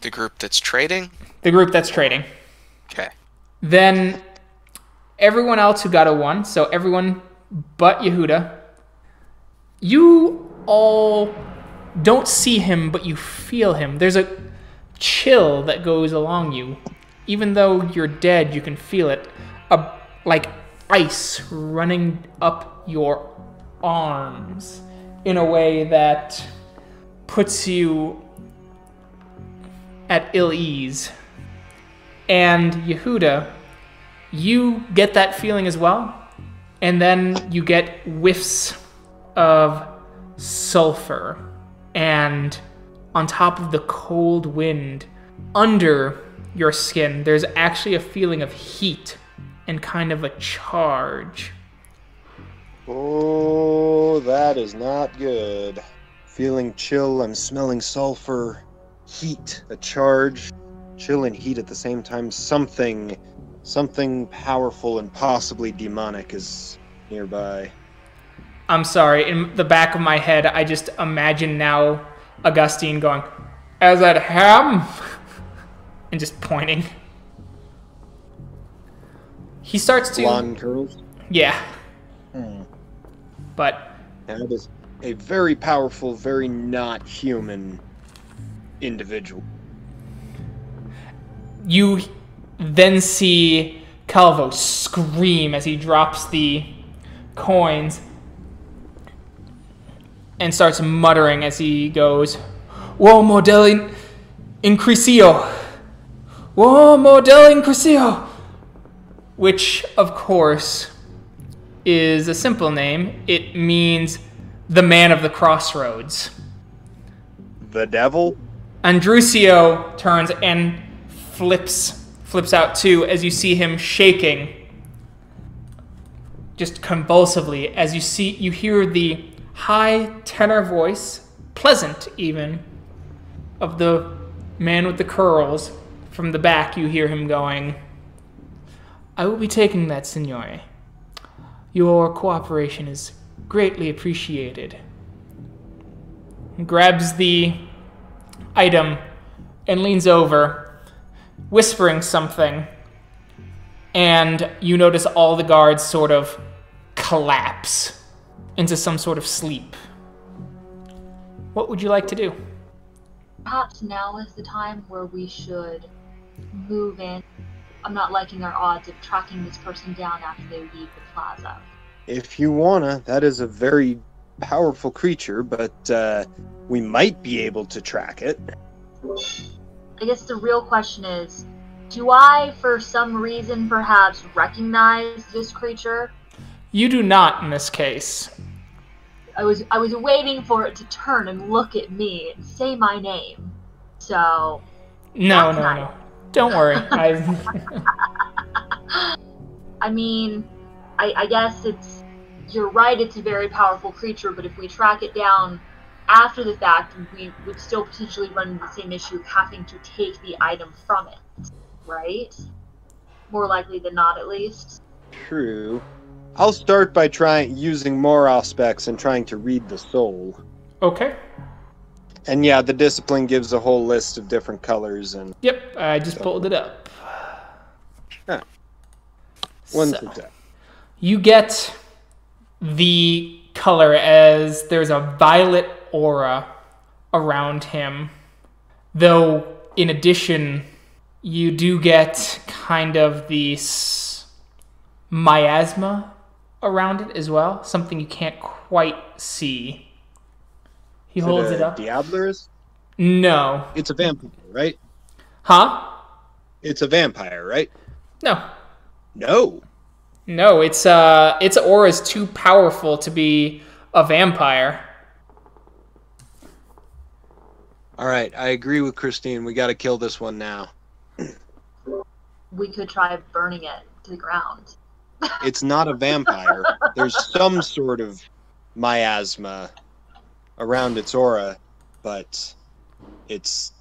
Speaker 4: The group that's trading?
Speaker 1: The group that's trading.
Speaker 4: Okay.
Speaker 1: Then everyone else who got a 1, so everyone but Yehuda, you all don't see him, but you feel him. There's a chill that goes along you. Even though you're dead, you can feel it. Like ice running up your arms in a way that puts you at ill ease. And Yehuda, you get that feeling as well. And then you get whiffs of sulfur. And on top of the cold wind, under your skin, there's actually a feeling of heat and kind of a charge.
Speaker 5: Oh, that is not good. Feeling chill, I'm smelling sulfur, heat, a charge, chill and heat at the same time. Something powerful and possibly demonic is nearby.
Speaker 1: I'm sorry, in the back of my head, I just imagine now Augustine going, "Is it him?" and just pointing. He starts to...
Speaker 5: Blonde curls?
Speaker 1: Yeah. But...
Speaker 5: That is a very powerful, very not human individual.
Speaker 1: You then see Calvo scream as he drops the coins and starts muttering as he goes, "Uomo modelling increasio. Uomo modelling increasio. which, of course, is a simple name. It means the man of the crossroads.
Speaker 5: The devil?
Speaker 1: Andrusio turns and flips out too as you see him shaking just convulsively as you hear the high tenor voice, pleasant even, of the man with the curls. From the back you hear him going, "I will be taking that, signore. Your cooperation is greatly appreciated." He grabs the item and leans over, whispering something, and you notice all the guards sort of collapse into some sort of sleep. What would you like to do?
Speaker 2: Perhaps now is the time where we should move in. I'm not liking our odds of tracking this person down after they leave the plaza.
Speaker 5: If you wanna, that is a very powerful creature, but we might be able to track it.
Speaker 2: I guess the real question is, do I, for some reason, perhaps recognize this creature?
Speaker 1: You do not in this case.
Speaker 2: I was waiting for it to turn and look at me and say my name. So
Speaker 1: No. Don't worry.
Speaker 2: I mean, I guess you're right, it's a very powerful creature, but if we track it down after the fact, we would still potentially run into the same issue of having to take the item from it, right? More likely than not, at least.
Speaker 5: True. I'll start by using more aspects and trying to read the soul.
Speaker 1: Okay.
Speaker 5: And yeah, the discipline gives a whole list of different colors and...
Speaker 1: Yep, I just pulled it up.
Speaker 5: Ah. One
Speaker 1: So,
Speaker 5: success.
Speaker 1: you get the color as there's a violet aura around him. Though, in addition, you do get kind of the miasma around it as well. Something you can't quite see. He holds it up.
Speaker 5: Diablerus?
Speaker 1: No.
Speaker 5: It's a vampire, right?
Speaker 1: Huh?
Speaker 5: It's a vampire, right?
Speaker 1: No.
Speaker 5: No.
Speaker 1: No, its aura is too powerful to be a vampire.
Speaker 5: Alright, I agree with Christine. We gotta kill this one now.
Speaker 2: We could try burning it to the ground.
Speaker 5: It's not a vampire. There's some sort of miasma around its aura, but it's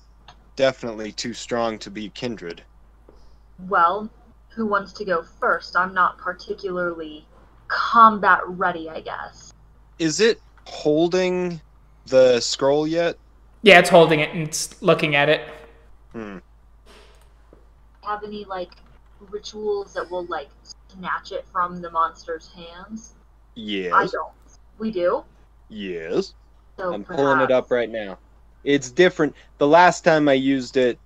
Speaker 5: definitely too strong to be kindred.
Speaker 2: Well, who wants to go first? I'm not particularly combat ready, I guess.
Speaker 5: Is it holding the scroll yet?
Speaker 1: Yeah, it's holding it and it's looking at it.
Speaker 2: Have any, rituals that will, snatch it from the monster's hands?
Speaker 5: Yes.
Speaker 2: I don't. We do?
Speaker 5: Yes.
Speaker 2: So
Speaker 5: I'm pulling it up right now. It's different. The last time I used it,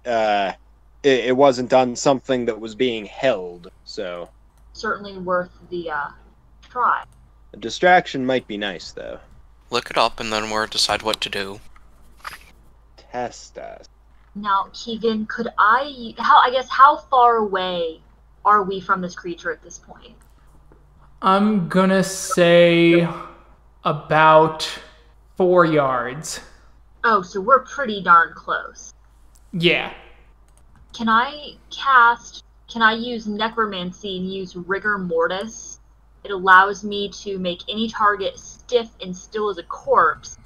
Speaker 5: it wasn't on something that was being held, so...
Speaker 2: Certainly worth the, try.
Speaker 5: A distraction might be nice, though.
Speaker 4: Look it up and then we'll decide what to do.
Speaker 5: Test us.
Speaker 2: Now, Keegan, how far away are we from this creature at this point?
Speaker 1: I'm gonna say about 4 yards.
Speaker 2: Oh, so we're pretty darn close.
Speaker 1: Yeah.
Speaker 2: Can I use necromancy and use rigor mortis? It allows me to make any target stiff and still as a corpse,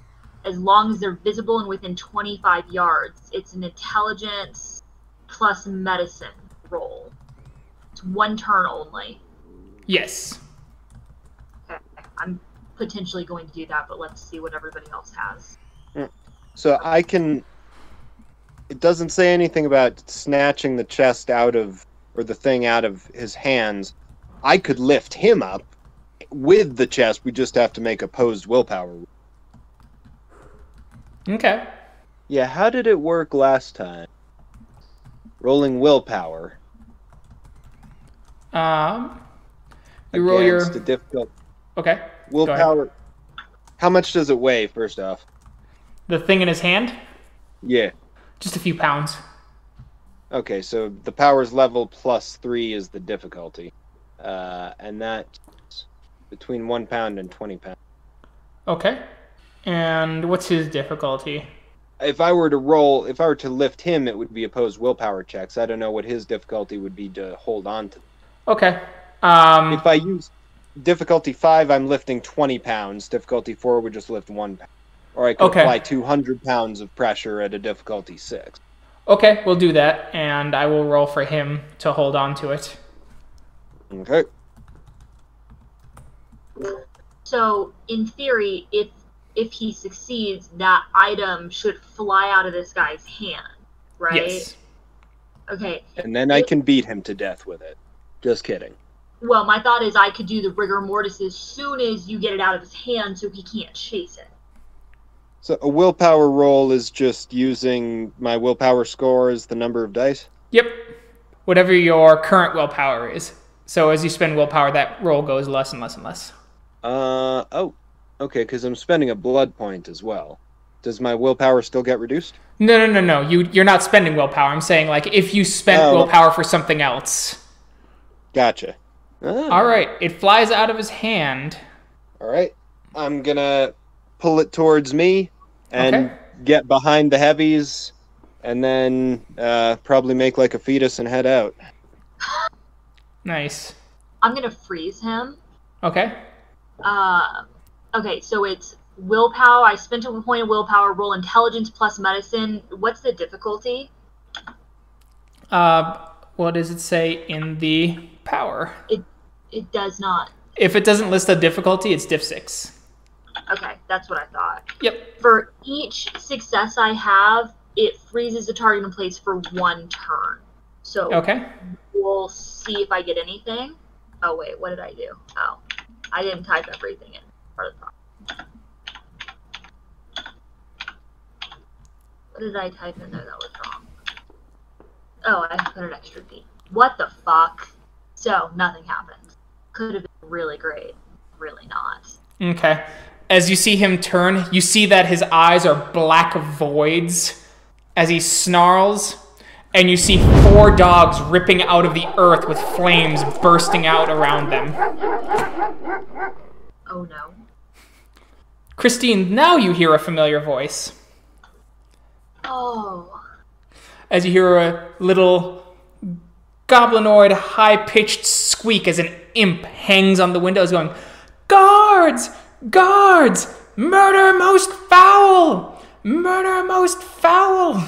Speaker 2: as long as they're visible and within 25 yards. It's an intelligence plus medicine roll. It's 1 turn only.
Speaker 1: Yes.
Speaker 2: Okay, I'm potentially going to do that, but let's see what everybody else has.
Speaker 5: So I can... It doesn't say anything about snatching the chest out of... or the thing out of his hands. I could lift him up with the chest. We just have to make opposed willpower.
Speaker 1: Okay.
Speaker 5: Yeah, how did it work last time? Rolling willpower.
Speaker 1: You roll your...
Speaker 5: Against the difficult...
Speaker 1: Okay.
Speaker 5: Willpower... How much does it weigh, first off?
Speaker 1: The thing in his hand?
Speaker 5: Yeah.
Speaker 1: Just a few pounds.
Speaker 5: Okay, so the power's level plus 3 is the difficulty. and that's between 1 pound and 20 pounds.
Speaker 1: Okay. And what's his difficulty?
Speaker 5: If I were to lift him, it would be opposed willpower checks. I don't know what his difficulty would be to hold on to.
Speaker 1: Okay.
Speaker 5: If I use difficulty 5, I'm lifting 20 pounds. Difficulty 4 would just lift 1 pound. Or I could apply 200 pounds of pressure at a difficulty 6.
Speaker 1: Okay, we'll do that, and I will roll for him to hold on to it.
Speaker 5: Okay.
Speaker 2: So, in theory, if he succeeds, that item should fly out of this guy's hand, right?
Speaker 1: Yes.
Speaker 2: Okay.
Speaker 5: And then I can beat him to death with it. Just kidding.
Speaker 2: Well, my thought is I could do the rigor mortis as soon as you get it out of his hand so he can't chase it.
Speaker 5: So a willpower roll is just using my willpower score as the number of dice?
Speaker 1: Yep. Whatever your current willpower is. So as you spend willpower, that roll goes less and less and less.
Speaker 5: Oh. Okay, because I'm spending a blood point as well. Does my willpower still get reduced?
Speaker 1: No. You're not spending willpower. I'm saying, like, if you spent willpower for something else.
Speaker 5: Gotcha. Oh.
Speaker 1: All right. It flies out of his hand.
Speaker 5: All right. I'm going to pull it towards me and get behind the heavies and then probably make like a fetus and head out.
Speaker 1: Nice.
Speaker 2: I'm going to freeze him.
Speaker 1: Okay.
Speaker 2: Okay, so it's willpower. I spent a point of willpower, roll intelligence plus medicine. What's the difficulty?
Speaker 1: What does it say in the power?
Speaker 2: It does not.
Speaker 1: If it doesn't list a difficulty, it's diff 6.
Speaker 2: Okay, that's what I thought.
Speaker 1: Yep.
Speaker 2: For each success I have, it freezes the target in place for 1 turn. So we'll see if I get anything. Oh, wait, what did I do? Oh, I didn't type everything in. Part of the problem. What did I type in there that was wrong? Oh, I put an extra D. What the fuck? So, nothing happened. Could have been really great. Really not.
Speaker 1: Okay. As you see him turn, you see that his eyes are black voids as he snarls, and you see 4 dogs ripping out of the earth with flames bursting out around them.
Speaker 2: Oh no.
Speaker 1: Christine, now you hear a familiar voice.
Speaker 2: Oh.
Speaker 1: As you hear a little goblinoid high-pitched squeak as an imp hangs on the windows going, "Guards! Guards! Murder most foul! Murder most foul!"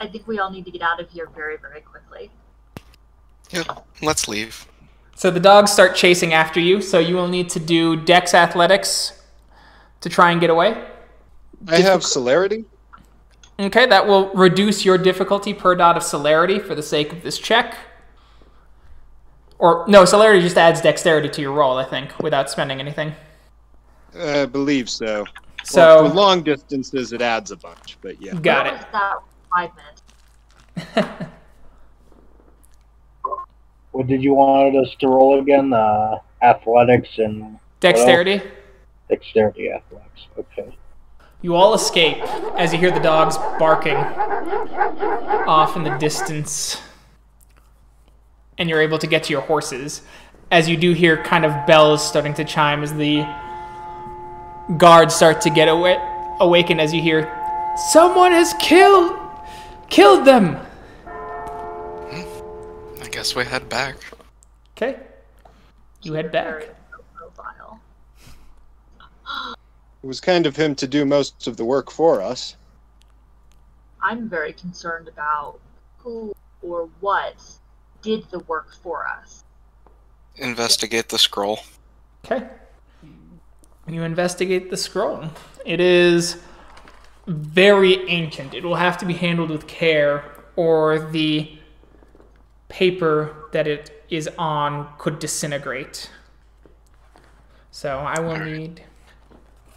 Speaker 2: I think we all need to get out of here very, very quickly.
Speaker 4: Yep, let's leave.
Speaker 1: So the dogs start chasing after you, so you will need to do Dex Athletics to try and get away.
Speaker 5: I have celerity.
Speaker 1: Okay, that will reduce your difficulty per dot of celerity for the sake of this check. Or, no, celerity just adds dexterity to your roll, I think, without spending anything.
Speaker 5: I believe so.
Speaker 1: So
Speaker 5: well, for long distances, it adds a bunch, but yeah.
Speaker 1: Got it.
Speaker 2: Was that 5 minutes?
Speaker 3: What did you want us to roll again? Athletics and...
Speaker 1: Dexterity?
Speaker 3: Dexterity, athletics. Okay.
Speaker 1: You all escape as you hear the dogs barking off in the distance. And you're able to get to your horses. As you do hear kind of bells starting to chime as the guards start to get awakened as you hear, "Someone has killed them!"
Speaker 4: I guess we head back.
Speaker 1: Okay. You head back.
Speaker 2: Profile.
Speaker 5: It was kind of him to do most of the work for us.
Speaker 2: I'm very concerned about who or what did the work for us.
Speaker 4: Investigate the scroll.
Speaker 1: Okay. You investigate the scroll. It is very ancient. It will have to be handled with care, or the paper that it is on could disintegrate. So I will need...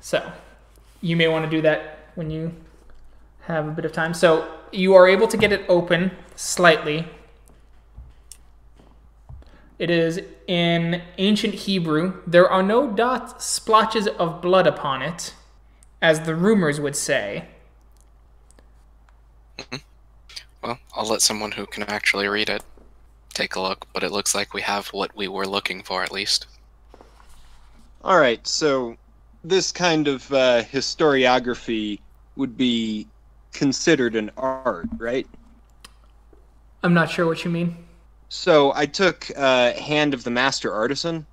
Speaker 1: So you may want to do that when you have a bit of time. So you are able to get it open slightly. It is in ancient Hebrew. There are no splotches of blood upon it, as the rumors would say.
Speaker 4: Well, I'll let someone who can actually read it. take a look, but it looks like we have what we were looking for at least.
Speaker 5: All right, so this kind of historiography would be considered an art, right?
Speaker 1: I'm not sure what you mean.
Speaker 5: So I took Hand of the Master Artisan,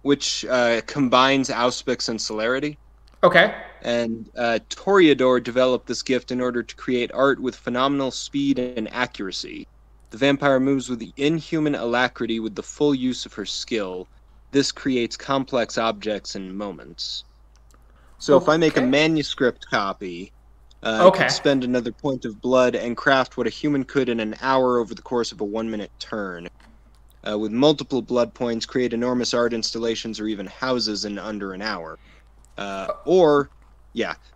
Speaker 5: which combines auspice and celerity.
Speaker 1: Okay.
Speaker 5: And Toreador developed this gift in order to create art with phenomenal speed and accuracy. The vampire moves with inhuman alacrity with the full use of her skill. This creates complex objects in moments. So if I make a manuscript copy, I could spend another point of blood and craft what a human could in an hour over the course of a 1-minute turn. With multiple blood points, create enormous art installations or even houses in under an hour.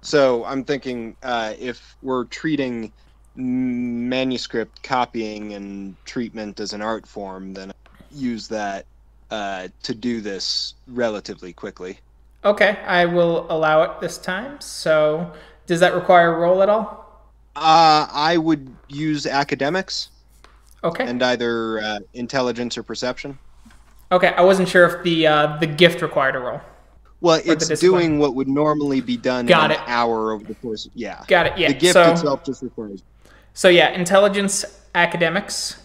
Speaker 5: So I'm thinking if we're treating manuscript copying and treatment as an art form, then I use that to do this relatively quickly.
Speaker 1: Okay, I will allow it this time. So, does that require a roll at all?
Speaker 5: I would use academics.
Speaker 1: Okay.
Speaker 5: And either intelligence or perception.
Speaker 1: Okay, I wasn't sure if the gift required a roll.
Speaker 5: Well, it's doing what would normally be done in an hour over the course. Yeah.
Speaker 1: Got it. Yeah.
Speaker 5: The gift itself just requires.
Speaker 1: So yeah, intelligence, academics.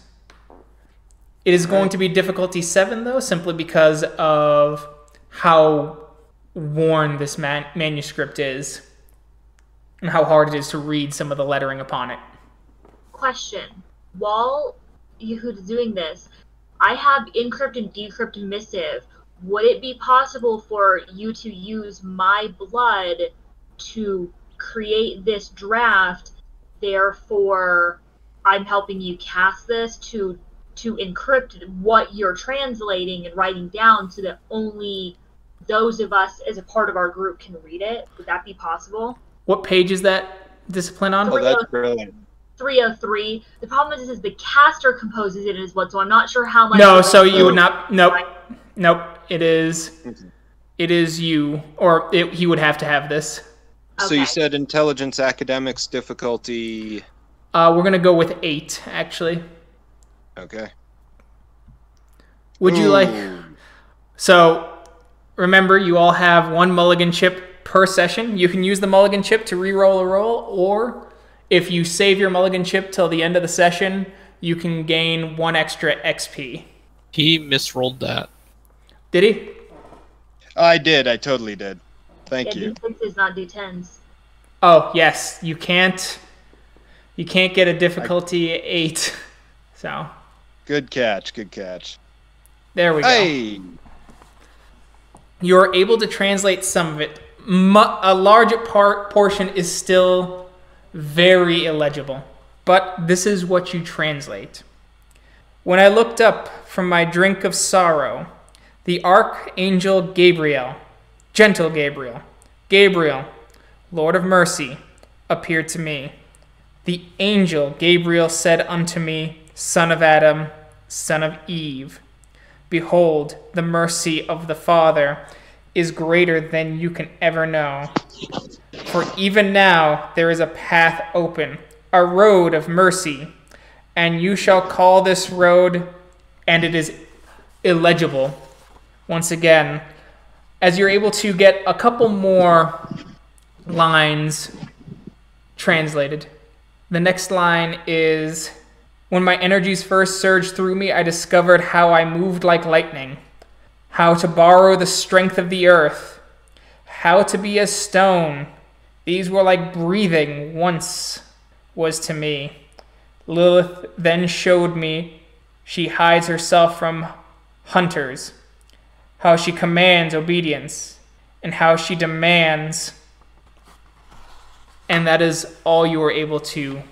Speaker 1: It is going to be difficulty 7 though, simply because of how worn this manuscript is, and how hard it is to read some of the lettering upon it.
Speaker 2: Question: while Yehuda's doing this, I have encrypt and decrypt missive. Would it be possible for you to use my blood to create this draft? Therefore, I'm helping you cast this to encrypt what you're translating and writing down so that only those of us as a part of our group can read it. Would that be possible?
Speaker 1: What page is that discipline on?
Speaker 5: Oh, that's brilliant.
Speaker 2: 303. The problem is the caster composes it as well, so I'm not sure how much.
Speaker 1: No, so you would not. Nope. It is you, or he would have to have this.
Speaker 2: Okay.
Speaker 5: So you said intelligence, academics, difficulty.
Speaker 1: We're gonna go with 8, actually.
Speaker 5: Okay.
Speaker 1: Would you like? So, remember, you all have 1 mulligan chip per session. You can use the mulligan chip to re-roll a roll, or if you save your mulligan chip till the end of the session, you can gain 1 extra XP.
Speaker 6: He misrolled that.
Speaker 1: Did he?
Speaker 5: I did. I totally did. Thank you.
Speaker 2: D6s, not D10s.
Speaker 1: Oh yes, you can't get a difficulty 8. So.
Speaker 5: Good catch. Good catch.
Speaker 1: There we go.
Speaker 5: Hey.
Speaker 1: You're able to translate some of it. A large portion is still very illegible, but this is what you translate. When I looked up from my drink of sorrow, the archangel Gabriel, gentle Gabriel, Lord of mercy, appeared to me. The angel Gabriel said unto me, Son of Adam, son of Eve, behold, the mercy of the Father is greater than you can ever know. For even now there is a path open, a road of mercy, and you shall call this road, and it is illegible. Once again, as you're able to get a couple more lines translated. The next line is, when my energies first surged through me, I discovered how I moved like lightning, how to borrow the strength of the earth, how to be a stone. These were like breathing once was to me. Lilith then showed me she hides herself from hunters, how she commands obedience, and how she demands. And that is all you were able to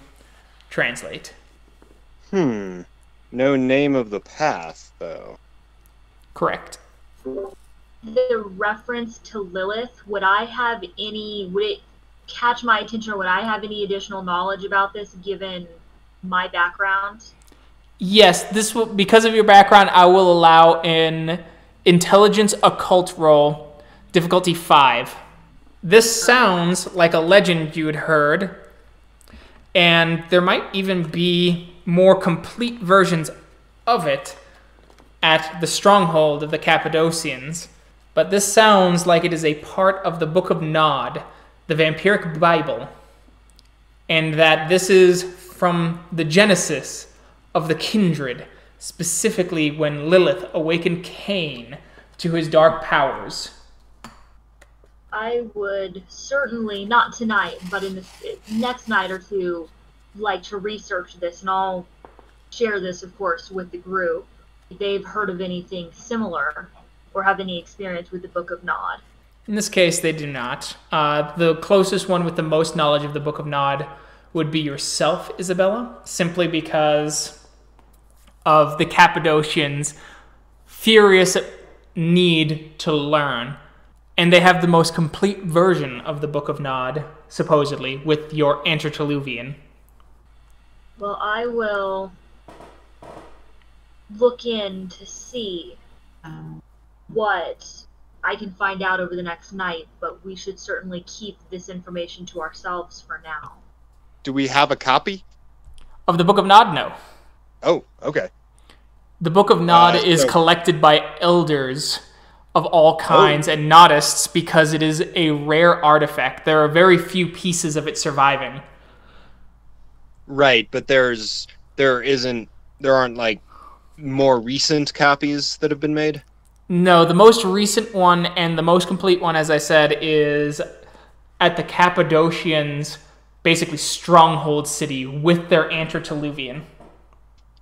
Speaker 1: translate.
Speaker 5: No name of the path, though.
Speaker 1: Correct.
Speaker 2: The reference to Lilith, would it catch my attention, or would I have any additional knowledge about this given my background?
Speaker 1: Yes, this will, because of your background, I will allow an intelligence occult roll, difficulty 5. This sounds like a legend you had heard, and there might even be more complete versions of it at the stronghold of the Cappadocians, but this sounds like it is a part of the Book of Nod, the vampiric Bible, and that this is from the genesis of the Kindred, specifically when Lilith awakened Cain to his dark powers.
Speaker 2: I would certainly, not tonight, but in the next night or two, like to research this, and I'll share this, of course, with the group. If they've heard of anything similar or have any experience with the Book of Nod.
Speaker 1: In this case, they do not. The closest one with the most knowledge of the Book of Nod would be yourself, Isabella, simply because of the Cappadocians' furious need to learn. And they have the most complete version of the Book of Nod, supposedly, with your antediluvian.
Speaker 2: Well, I will look in to see what I can find out over the next night, but we should certainly keep this information to ourselves for now.
Speaker 5: Do we have a copy?
Speaker 1: Of the Book of Nod? No.
Speaker 5: Oh, okay.
Speaker 1: The Book of Nod is collected by elders of all kinds and Nodists because it is a rare artifact. There are very few pieces of it surviving.
Speaker 5: Right, but there aren't like more recent copies that have been made?
Speaker 1: No, the most recent one and the most complete one, as I said, is at the Cappadocians' basically stronghold city with their antediluvian.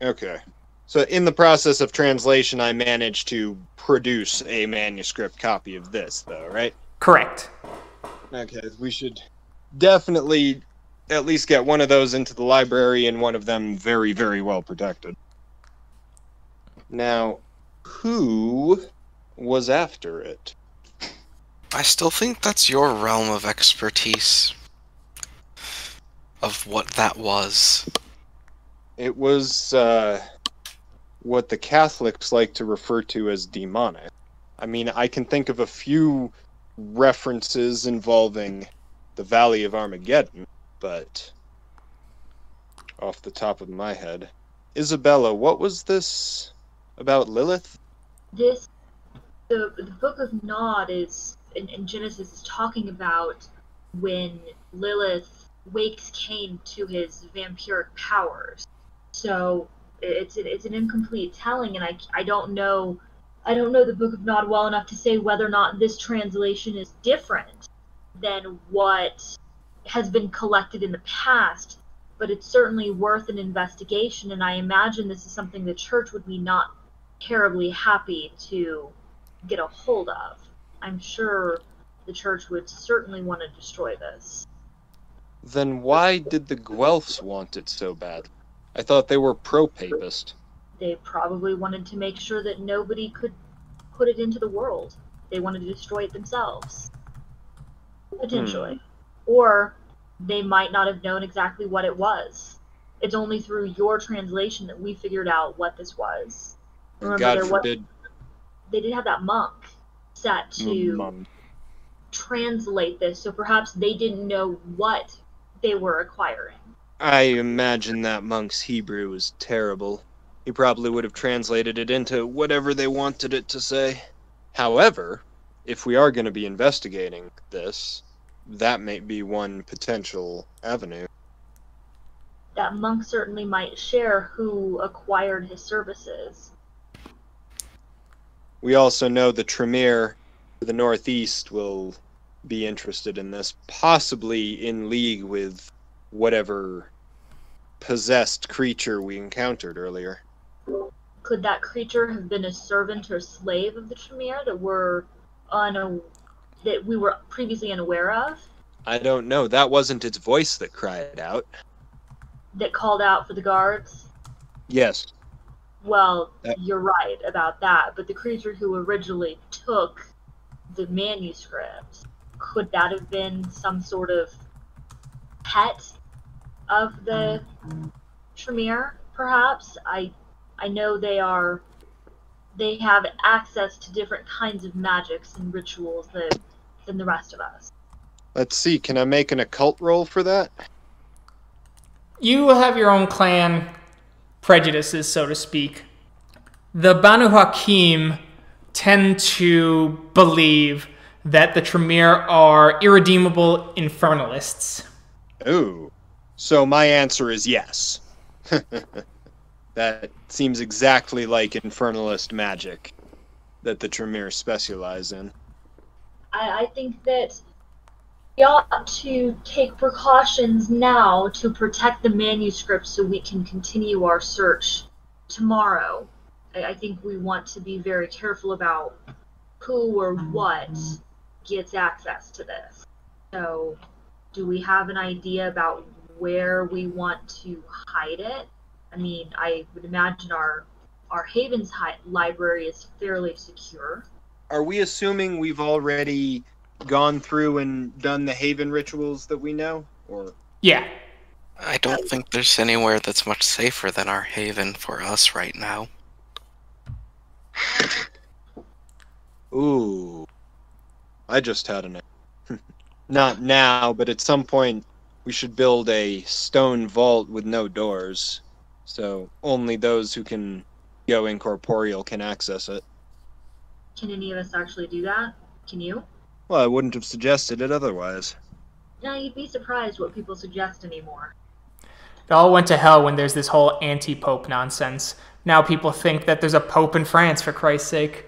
Speaker 5: Okay. So in the process of translation, I managed to produce a manuscript copy of this, though, right?
Speaker 1: Correct.
Speaker 5: Okay, we should definitely at least get one of those into the library and one of them very, very well protected. Now, who was after it?
Speaker 4: I still think that's your realm of expertise of what that was.
Speaker 5: It was what the Catholics like to refer to as demonic. I mean, I can think of a few references involving the Valley of Armageddon, but off the top of my head. Isabella, what was this about Lilith?
Speaker 2: The Book of Nod is, in Genesis, is talking about when Lilith wakes Cain to his vampiric powers. So it's an incomplete telling, and I don't know the Book of Nod well enough to say whether or not this translation is different than what has been collected in the past, but it's certainly worth an investigation, and I imagine this is something the church would be not terribly happy to get a hold of. I'm sure the church would certainly want to destroy this.
Speaker 5: Then why did the Guelphs want it so bad? I thought they were pro-papist.
Speaker 2: They probably wanted to make sure that nobody could put it into the world. They wanted to destroy it themselves. Potentially. Or they might not have known exactly what it was. It's only through your translation that we figured out what this was. Remember,
Speaker 5: God forbid.
Speaker 2: They did have that monk set to translate this, so perhaps they didn't know what they were acquiring.
Speaker 5: I imagine that monk's Hebrew was terrible. He probably would have translated it into whatever they wanted it to say. However, if we are going to be investigating this, that may be one potential avenue.
Speaker 2: That monk certainly might share who acquired his services.
Speaker 5: We also know the Tremere to the northeast will be interested in this, possibly in league with whatever possessed creature we encountered earlier.
Speaker 2: Could that creature have been a servant or slave of the Tremere that we were previously unaware of?
Speaker 5: I don't know. That wasn't its voice that cried out.
Speaker 2: That called out for the guards?
Speaker 5: Yes.
Speaker 2: Well, you're right about that, but the creature who originally took the manuscript, could that have been some sort of pet of the Tremere, perhaps? I know they have access to different kinds of magics and rituals than the rest of us.
Speaker 5: Let's see, can I make an occult roll for that?
Speaker 1: You have your own clan prejudices, so to speak. The Banu Haqim tend to believe that the Tremere are irredeemable infernalists.
Speaker 5: Ooh. So my answer is yes. That seems exactly like infernalist magic that the Tremere specialize in.
Speaker 2: I think that we ought to take precautions now to protect the manuscript so we can continue our search tomorrow. I think we want to be very careful about who or what gets access to this. So, do we have an idea about where we want to hide it? I mean, I would imagine our Haven's library is fairly secure.
Speaker 5: Are we assuming we've already gone through and done the Haven rituals that we know? Or
Speaker 1: Yeah.
Speaker 4: I don't think there's anywhere that's much safer than our haven for us right now.
Speaker 5: Ooh. I just had an idea. Not now, but at some point we should build a stone vault with no doors. So only those who can go incorporeal can access it.
Speaker 2: Can any of us actually do that? Can you?
Speaker 5: Well, I wouldn't have suggested it otherwise.
Speaker 2: No, you'd be surprised what people suggest anymore.
Speaker 1: It all went to hell when there's this whole anti-pope nonsense. Now people think that there's a pope in France, for Christ's sake.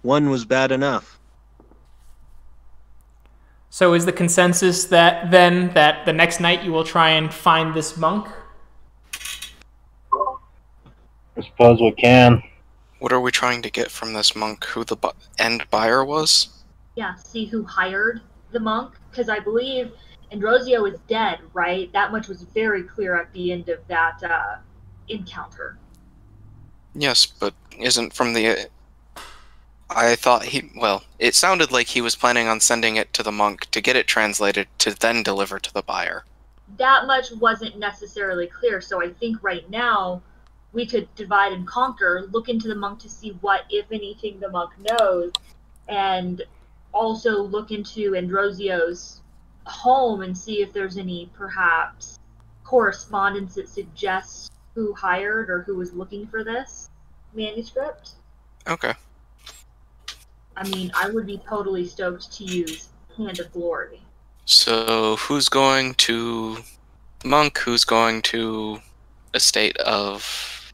Speaker 5: One was bad enough.
Speaker 1: So is the consensus that then that the next night you will try and find this monk?
Speaker 3: I suppose we can.
Speaker 4: What are we trying to get from this monk? Who the end buyer was?
Speaker 2: Yeah, see who hired the monk? Because I believe Androsio is dead, right? That much was very clear at the end of that encounter.
Speaker 4: Yes, but isn't from the... I thought it sounded like he was planning on sending it to the monk to get it translated to then deliver to the buyer.
Speaker 2: That much wasn't necessarily clear, so I think right now we could divide and conquer, look into the monk to see what, if anything, the monk knows, and also look into Androsio's home and see if there's any, perhaps, correspondence that suggests who hired or who was looking for this manuscript.
Speaker 4: Okay.
Speaker 2: I mean, I would be totally stoked to use Hand of Glory.
Speaker 4: So, who's going to monk? Who's going to estate of...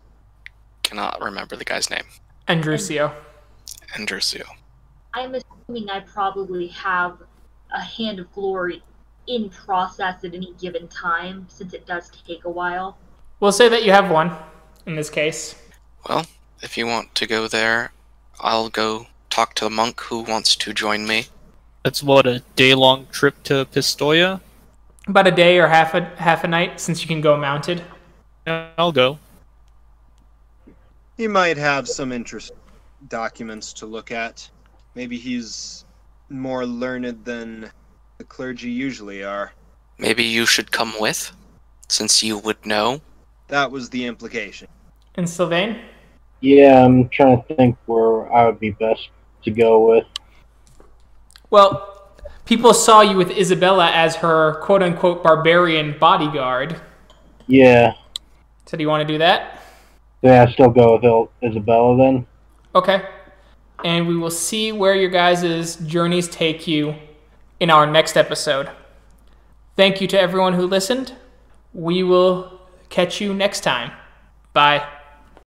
Speaker 4: Cannot remember the guy's name.
Speaker 1: Andrusio.
Speaker 4: Andrusio.
Speaker 2: I'm assuming I probably have a Hand of Glory in process at any given time, since it does take a while.
Speaker 1: We'll say that you have one, in this case.
Speaker 4: Well, if you want to go there, I'll go talk to the monk who wants to join me.
Speaker 6: That's what, a day-long trip to Pistoia?
Speaker 1: About a day or half a night, since you can go mounted.
Speaker 6: Yeah, I'll go.
Speaker 5: He might have some interesting documents to look at. Maybe he's more learned than the clergy usually are.
Speaker 4: Maybe you should come with, since you would know.
Speaker 5: That was the implication.
Speaker 1: And Sylvain?
Speaker 3: Yeah, I'm trying to think where I would be best to go with.
Speaker 1: Well, people saw you with Isabella as her quote-unquote barbarian bodyguard.
Speaker 3: Yeah.
Speaker 1: So do you want to do that?
Speaker 3: Yeah, I still go with Isabella then.
Speaker 1: Okay. And we will see where your guys' journeys take you in our next episode. Thank you to everyone who listened. We will catch you next time. Bye.